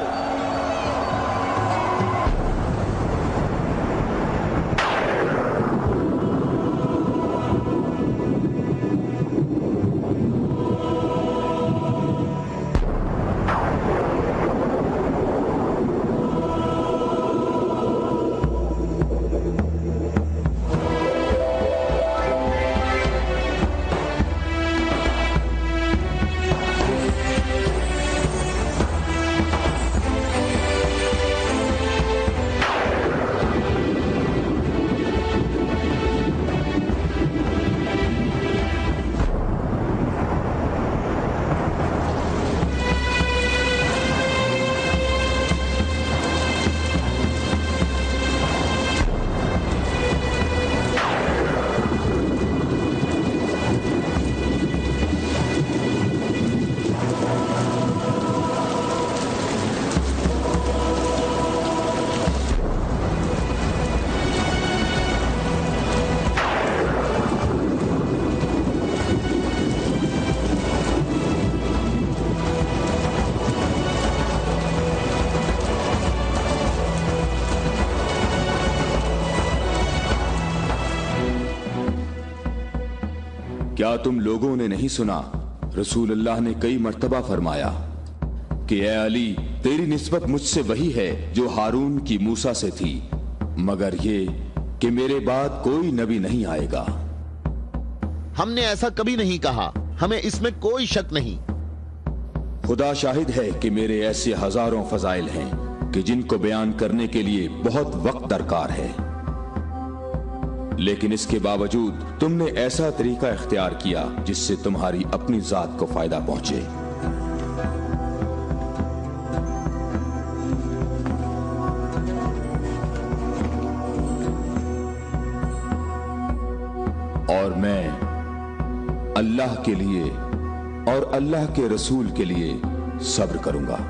کیا تم لوگوں نے نہیں سنا رسول اللہ نے کئی مرتبہ فرمایا کہ اے علی، تیری نسبت مجھ سے وہی ہے جو ہارون کی موسیٰ سے تھی، مگر یہ کہ میرے بعد کوئی نبی نہیں آئے گا۔ ہم نے ایسا کبھی نہیں کہا، ہمیں اس میں کوئی شک نہیں۔ خدا شاہد ہے کہ میرے ایسے ہزاروں فضائل ہیں کہ جن کو بیان کرنے کے لیے بہت وقت درکار ہے، لیکن اس کے باوجود تم نے ایسا طریقہ اختیار کیا جس سے تمہاری اپنی ذات کو فائدہ پہنچے۔ اور میں اللہ کے لیے اور اللہ کے رسول کے لیے صبر کروں گا۔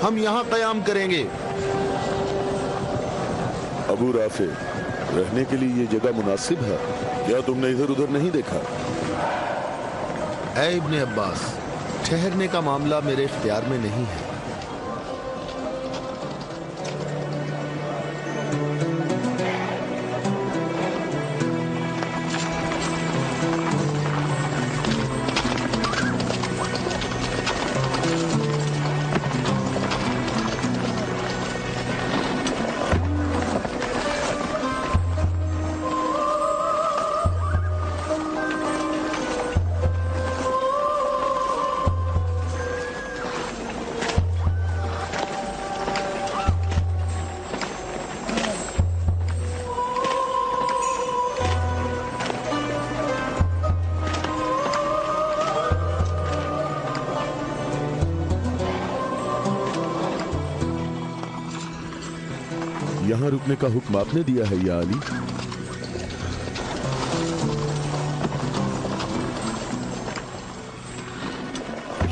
हम यहाँ कयाम करेंगे। अबू राफे, रहने के लिए ये जगह मुनासिब है? क्या तुमने इधर उधर नहीं देखा? ऐ इब्ने अब्बास, ठहरने का मामला मेरे इख्तियार में नहीं है। यहाँ रुकने का हुक्म आपने दिया है या अली?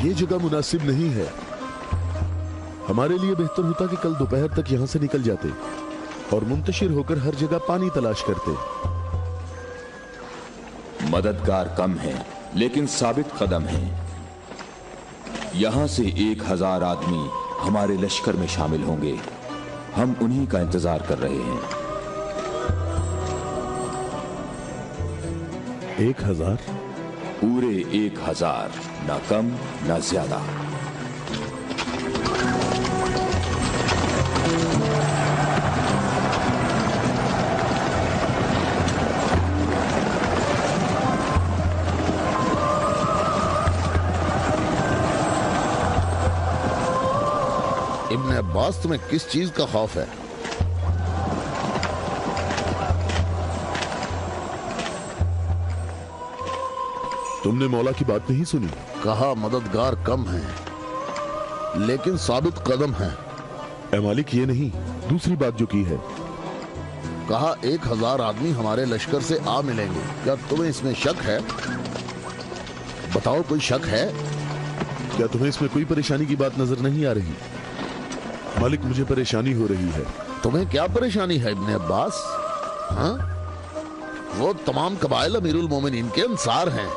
ये जगह मुनासिब नहीं है। हमारे लिए बेहतर होता कि कल दोपहर तक यहाँ से निकल जाते और मुंतशिर होकर हर जगह पानी तलाश करते। मददगार कम है लेकिन साबित कदम है। यहाँ से 1000 आदमी हमारे लश्कर में शामिल होंगे। हम उन्हीं का इंतजार कर रहे हैं। 1000? पूरे 1000, ना कम ना ज्यादा। इब्ने अब्बास, तुम्हें किस चीज का खौफ है? तुमने मौला की बात नहीं सुनी? कहा मददगार कम है लेकिन साबित कदम है। ऐ मालिक, ये नहीं, दूसरी बात जो की है। कहा 1000 आदमी हमारे लश्कर से आ मिलेंगे। क्या तुम्हें इसमें शक है? बताओ, कोई शक है? क्या तुम्हें इसमें कोई परेशानी की बात नजर नहीं आ रही? मालिक, मुझे परेशानी हो रही है। तुम्हें क्या परेशानी है इब्ने अब्बास? हाँ? वो तमाम कबाइल अमीरुल मोमिनीन के अंसार हैं।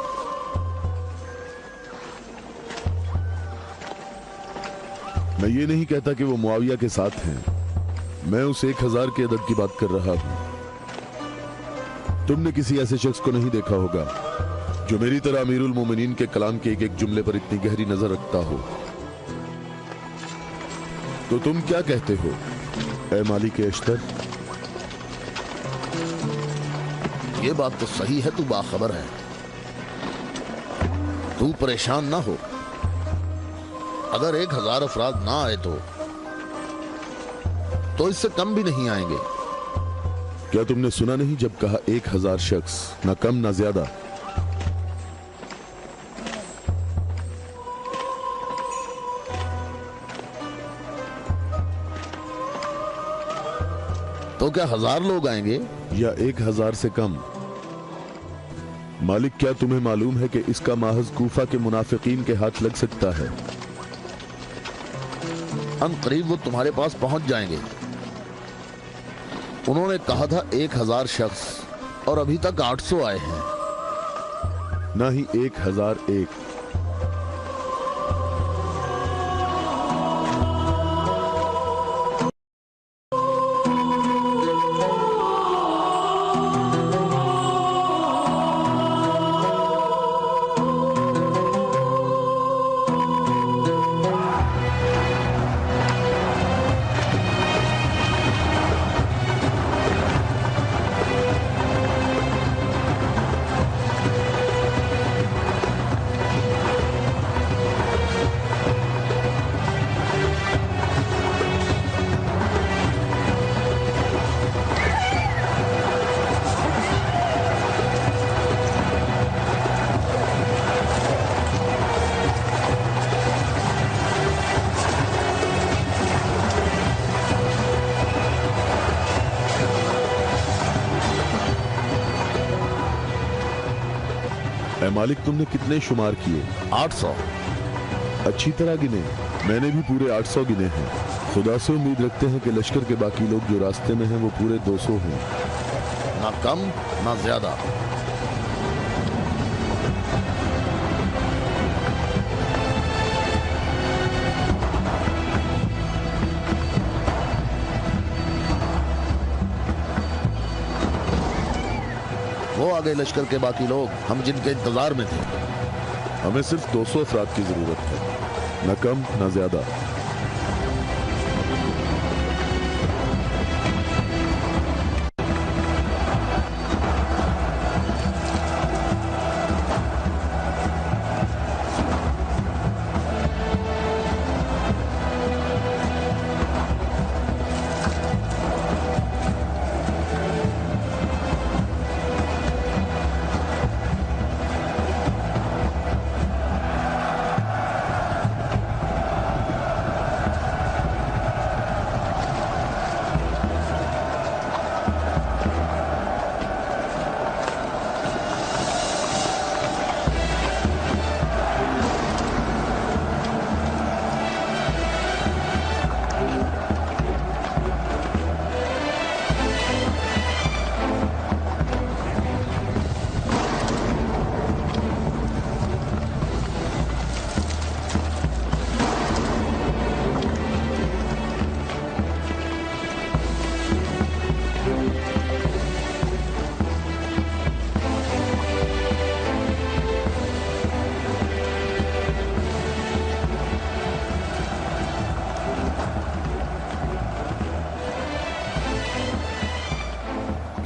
मैं ये नहीं कहता कि वो मुआविया के साथ हैं। मैं उस 1000 के अदद की बात कर रहा हूं। तुमने किसी ऐसे शख्स को नहीं देखा होगा जो मेरी तरह अमीरुल मोमिनीन के कलाम के एक एक जुमले पर इतनी गहरी नजर रखता हो। तो तुम क्या कहते हो ऐ मालिक अश्तर? ये बात तो सही है, तू बाखबर है। तू परेशान ना हो। अगर 1000 अफराद ना आए तो इससे कम भी नहीं आएंगे। क्या तुमने सुना नहीं जब कहा 1000 शख्स, ना कम ना ज्यादा? तो क्या 1000 लोग आएंगे या 1000 से कम? मालिक, क्या तुम्हें मालूम है कि इसका माहज कूफा के मुनाफिकीन के हाथ लग सकता है? अनकरीब वो तुम्हारे पास पहुंच जाएंगे। उन्होंने कहा था 1000 शख्स और अभी तक 800 आए हैं। ना ही 1001। मालिक, तुमने कितने शुमार किए? 800। अच्छी तरह गिने? मैंने भी पूरे 800 गिने हैं। खुदा से उम्मीद रखते हैं कि लश्कर के बाकी लोग जो रास्ते में हैं वो पूरे 200 हों। ना कम ना ज्यादा। वो आ गए लश्कर के बाकी लोग, हम जिनके इंतजार में थे। हमें सिर्फ 200 अफराद की जरूरत है, न कम न ज्यादा।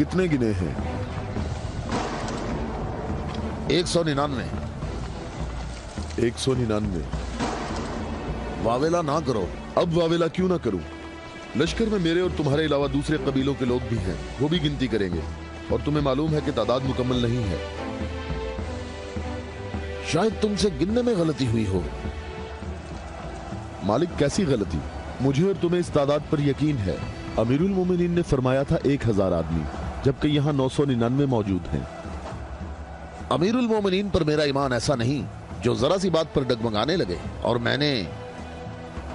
कितने गिने हैं? 199। 199। वावेला ना करो। अब वावेला क्यों ना करूं? लश्कर में मेरे और तुम्हारे अलावा दूसरे कबीलों के लोग भी हैं, वो भी गिनती करेंगे, और तुम्हें मालूम है कि तादाद मुकम्मल नहीं है। शायद तुमसे गिनने में गलती हुई हो। मालिक, कैसी गलती? मुझे और तुम्हें इस तादाद पर यकीन है। अमीरुल मोमिनीन ने फरमाया था 1000 आदमी, जबकि यहाँ 999 मौजूद हैं। अमीरुल मोमिनीन पर मेरा ईमान ऐसा नहीं जो जरा सी बात पर डगमगाने लगे। और मैंने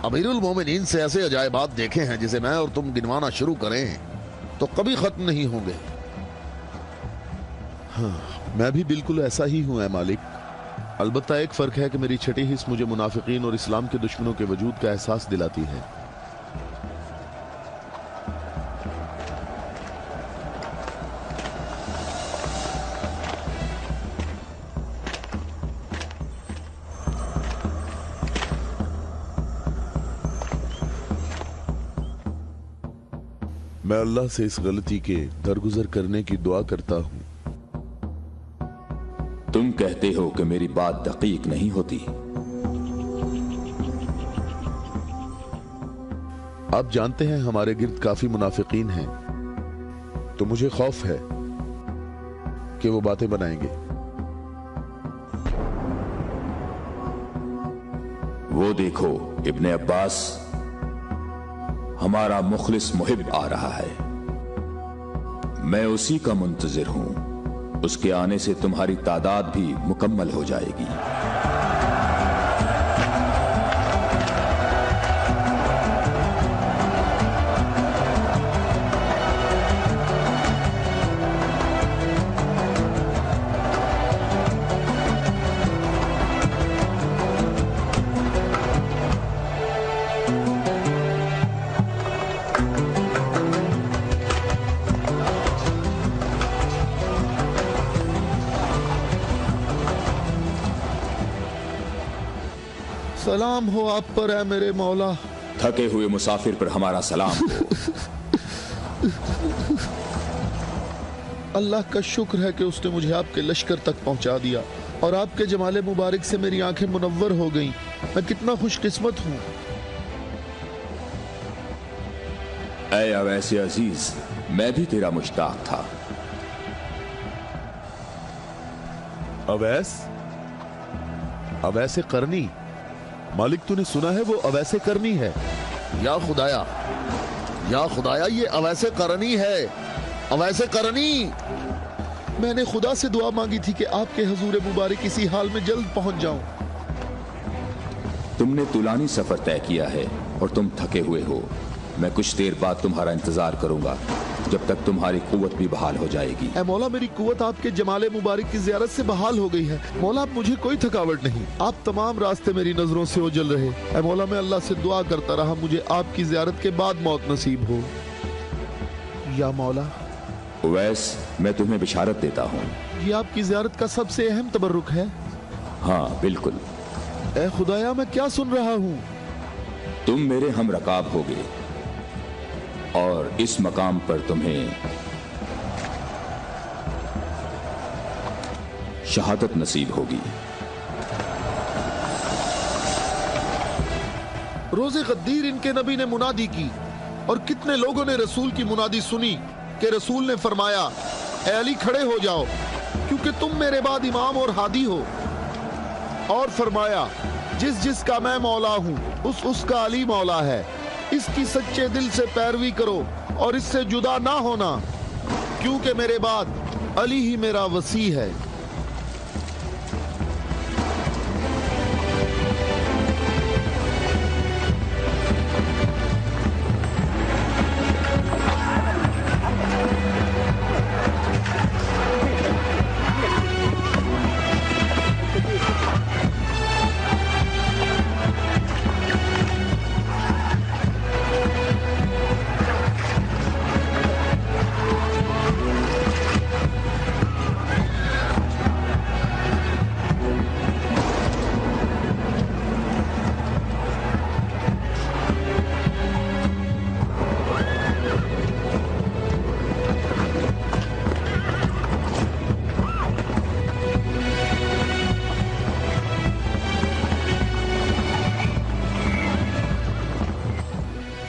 अमीरुल मोमिनीन से ऐसे अजायबात देखे हैं जिसे मैं और तुम गिनवाना शुरू करें तो कभी खत्म नहीं होंगे। हाँ, मैं भी बिल्कुल ऐसा ही हूं, ऐ मालिक। अलबत्ता एक फर्क है कि मेरी छठी हिस्स मुझे मुनाफिकीन और इस्लाम के दुश्मनों के वजूद का एहसास दिलाती है। मैं अल्लाह से इस गलती के दरगुजर करने की दुआ करता हूं। तुम कहते हो कि मेरी बात दकीक नहीं होती। आप जानते हैं हमारे गिर्द काफी मुनाफिकीन हैं, तो मुझे खौफ है कि वो बातें बनाएंगे। वो देखो, इब्ने अब्बास, हमारा मुखलिस मुहिब आ रहा है। मैं उसी का मुंतजिर हूं। उसके आने से तुम्हारी तादाद भी मुकम्मल हो जाएगी। सलाम हो आप पर, है मेरे मौला। थके हुए मुसाफिर पर हमारा सलाम हो। अल्लाह का शुक्र है कि उसने मुझे आपके लश्कर तक पहुंचा दिया और आपके जमाले मुबारक से मेरी आंखें मुनव्वर हो गईं। मैं कितना खुशकिस्मत हूं। ऐ अवैसे अजीज, मैं भी तेरा मुश्ताक था। अवैस? अवैसे करनी? मालिक, तूने सुना है वो अवैसे करनी है? या खुदाया, ये अवैसे करनी है। अवैसे करनी। मैंने खुदा से दुआ मांगी थी कि आपके हजूर मुबारक इसी हाल में जल्द पहुंच जाऊं। तुमने तुलानी सफर तय किया है और तुम थके हुए हो। मैं कुछ देर बाद तुम्हारा इंतजार करूंगा जब तक तुम्हारी कुव्वत भी बहाल हो जाएगी। ऐ मौला, मेरी कुव्वत आपके जमाले मुबारक की ज़ियारत से बहाल हो गई है। मौला, अब मुझे कोई थकावट नहीं। आप तमाम रास्ते मेरी नजरों से ओझल रहे। ऐ मौला, मैं अल्लाह से दुआ करता रहा मुझे आपकी ज़ियारत के बाद मौत नसीब हो। या मौला, उवैस, मैं तुम्हें बिशारत देता हूँ। ये आपकी ज़ियारत का सबसे अहम तबर्रुक है। हाँ बिल्कुल। ऐ खुदाया, मैं क्या सुन रहा हूँ? तुम मेरे हम रकाब होगे और इस मकाम पर तुम्हें शहादत नसीब होगी। रोज़े गद्दीर इनके नबी ने मुनादी की और कितने लोगों ने रसूल की मुनादी सुनी कि रसूल ने फरमाया, ए अली खड़े हो जाओ क्योंकि तुम मेरे बाद इमाम और हादी हो। और फरमाया, जिस जिसका मैं मौला हूँ उसका अली मौला है। इसकी सच्चे दिल से पैरवी करो और इससे जुदा ना होना, क्योंकि मेरे बाद अली ही मेरा वसी है।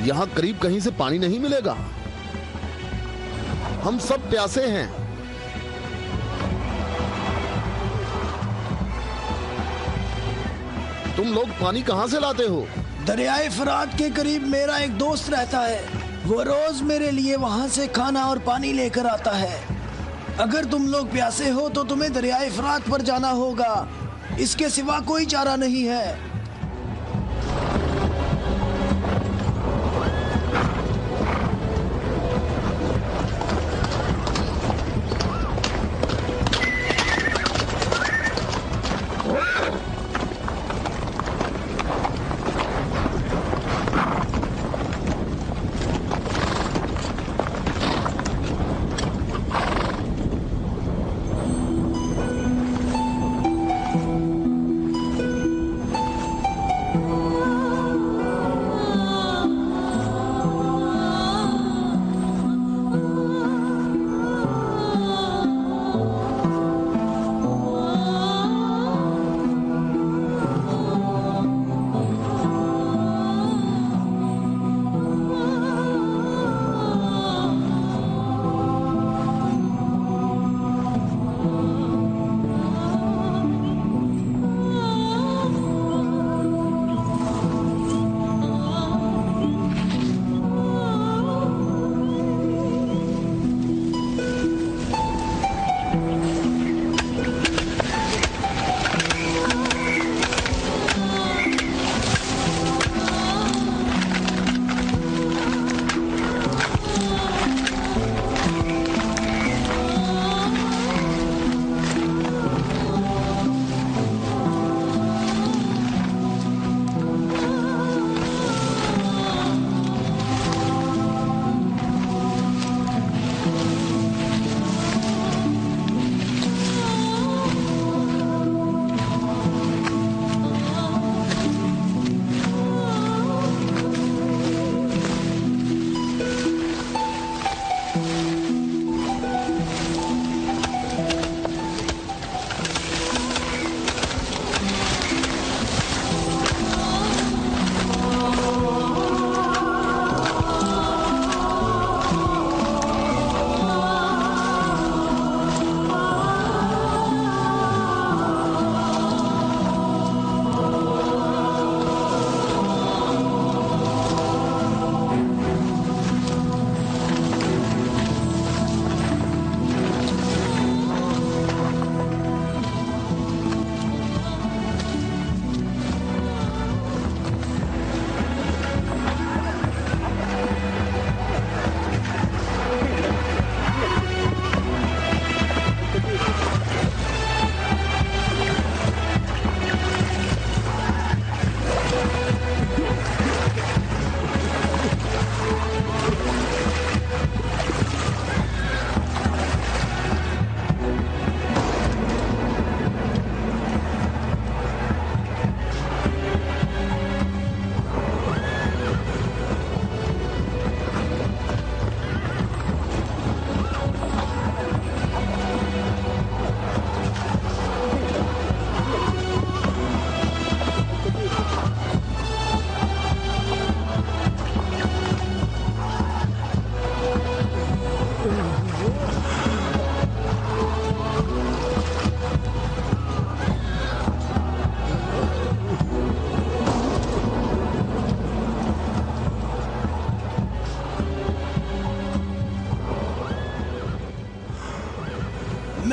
यहाँ करीब कहीं से पानी नहीं मिलेगा। हम सब प्यासे हैं। तुम लोग पानी कहाँ से लाते हो? दरियाए फरात के करीब मेरा एक दोस्त रहता है। वो रोज मेरे लिए वहाँ से खाना और पानी लेकर आता है। अगर तुम लोग प्यासे हो तो तुम्हें दरियाए फरात पर जाना होगा। इसके सिवा कोई चारा नहीं है।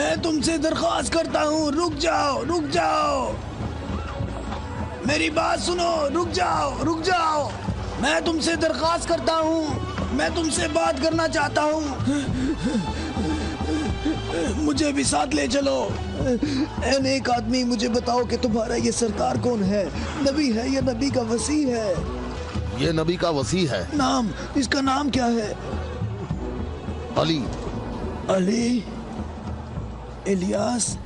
میں تم سے درخواست کرتا ہوں، رک جاؤ، رک جاؤ، میری بات سنو، رک جاؤ، رک جاؤ، میں تم سے درخواست کرتا ہوں، میں تم سے بات کرنا چاہتا ہوں، مجھے بھی ساتھ لے چلو۔ اے نیک آدمی، مجھے بتاؤ کہ تمہارا یہ سرکار کون ہے؟ نبی ہے یا نبی کا وصی ہے؟ یہ نبی کا وصی ہے۔ نام، اس کا نام کیا ہے؟ علی۔ علی، الیاس،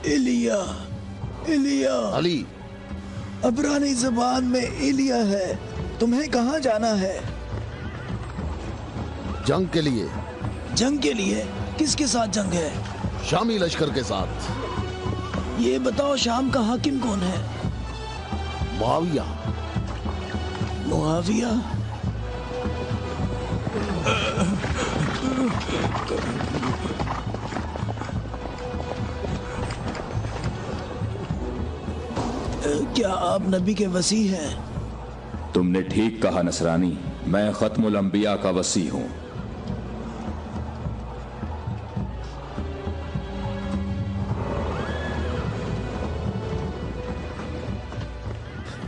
ایلیا، ایلیا۔ علی۔ عبرانی زبان میں ایلیا ہے۔ تمہیں کہاں جانا ہے؟ جنگ کے لیے۔ جنگ کے لیے؟ کس کے ساتھ جنگ ہے؟ شامی لشکر کے ساتھ۔ یہ بتاؤ شام کا حاکم کون ہے؟ معاویہ۔ معاویہ؟ کیا آپ نبی کے وصی ہیں؟ تم نے ٹھیک کہا نصرانی، میں ختم الانبیاء کا وصی ہوں۔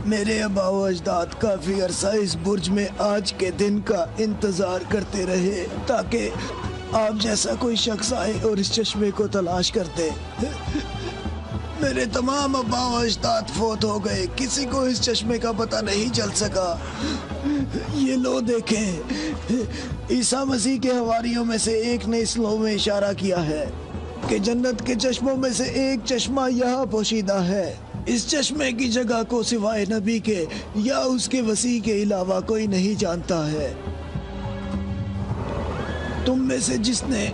میرے آبا و اجداد کافی عرصہ اس برج میں آج کے دن کا انتظار کرتے رہے تاکہ آپ جیسا کوئی شخص آئے اور اس چشمے کو تلاش کرتے۔ میرے تمام آبا و اجداد فوت ہو گئے، کسی کو اس چشمے کا پتہ نہیں چل سکا۔ یہ لو دیکھیں، عیسیٰ مسیح کے حواریوں میں سے ایک نے اس لو میں اشارہ کیا ہے کہ جنت کے چشموں میں سے ایک چشمہ یہاں پوشیدہ ہے۔ اس چشمے کی جگہ کو سوائے نبی کے یا اس کے وصی کے علاوہ کوئی نہیں جانتا ہے۔ تم میں سے جس نے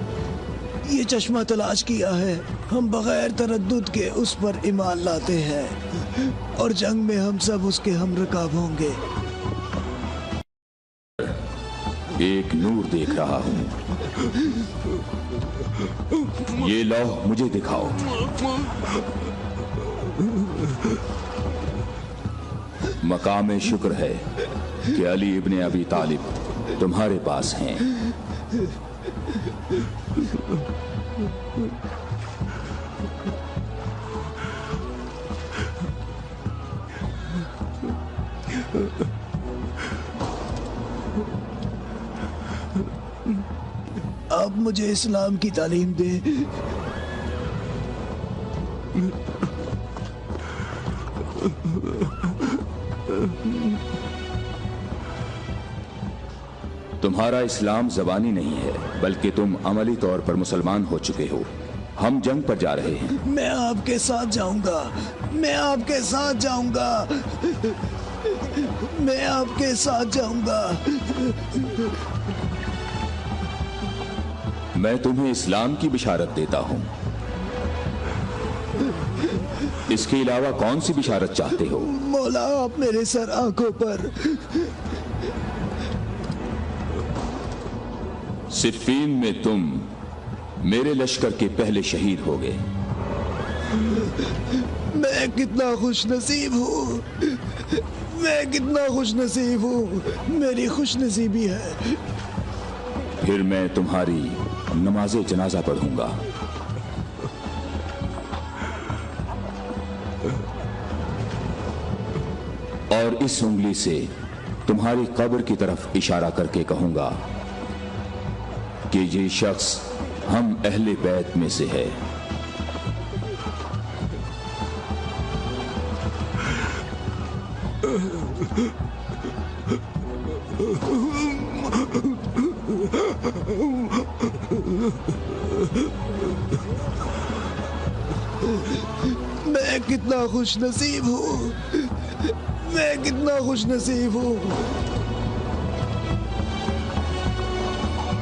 یہ چشمہ تلاش کیا ہے، ہم بغیر تردد کے اس پر ایمان لاتے ہیں اور جنگ میں ہم سب اس کے ہم رکاب ہوں گے۔ ایک نور دیکھ رہا ہوں، یہ لوح مجھے دکھاؤ۔ مقام شکر ہے کہ علی ابن ابی طالب تمہارے پاس ہیں۔ آپ مجھے اسلام کی تعلیم دیں۔ تمہارا اسلام زبانی نہیں ہے بلکہ تم عملی طور پر مسلمان ہو چکے ہو۔ ہم جنگ پر جا رہے ہیں۔ میں آپ کے ساتھ جاؤں گا، میں آپ کے ساتھ جاؤں گا، میں آپ کے ساتھ جاؤں گا۔ میں تمہیں اسلام کی بشارت دیتا ہوں، اس کے علاوہ کون سی بشارت چاہتے ہو؟ مولا، آپ میرے سر آنکھوں پر۔ صفین میں تم میرے لشکر کے پہلے شہید ہو گئے۔ میں کتنا خوش نصیب ہوں، میں کتنا خوش نصیب ہوں، میری خوش نصیبی ہے۔ پھر میں تمہاری نماز جنازہ پڑھوں گا۔ اور اس انگلی سے تمہاری قبر کی طرف اشارہ کر کے کہوں گا کہ یہ شخص ہم اہل بیت میں سے ہے۔ میں کتنا خوش نصیب ہوں، میں کتنا خوش نصیب ہوں۔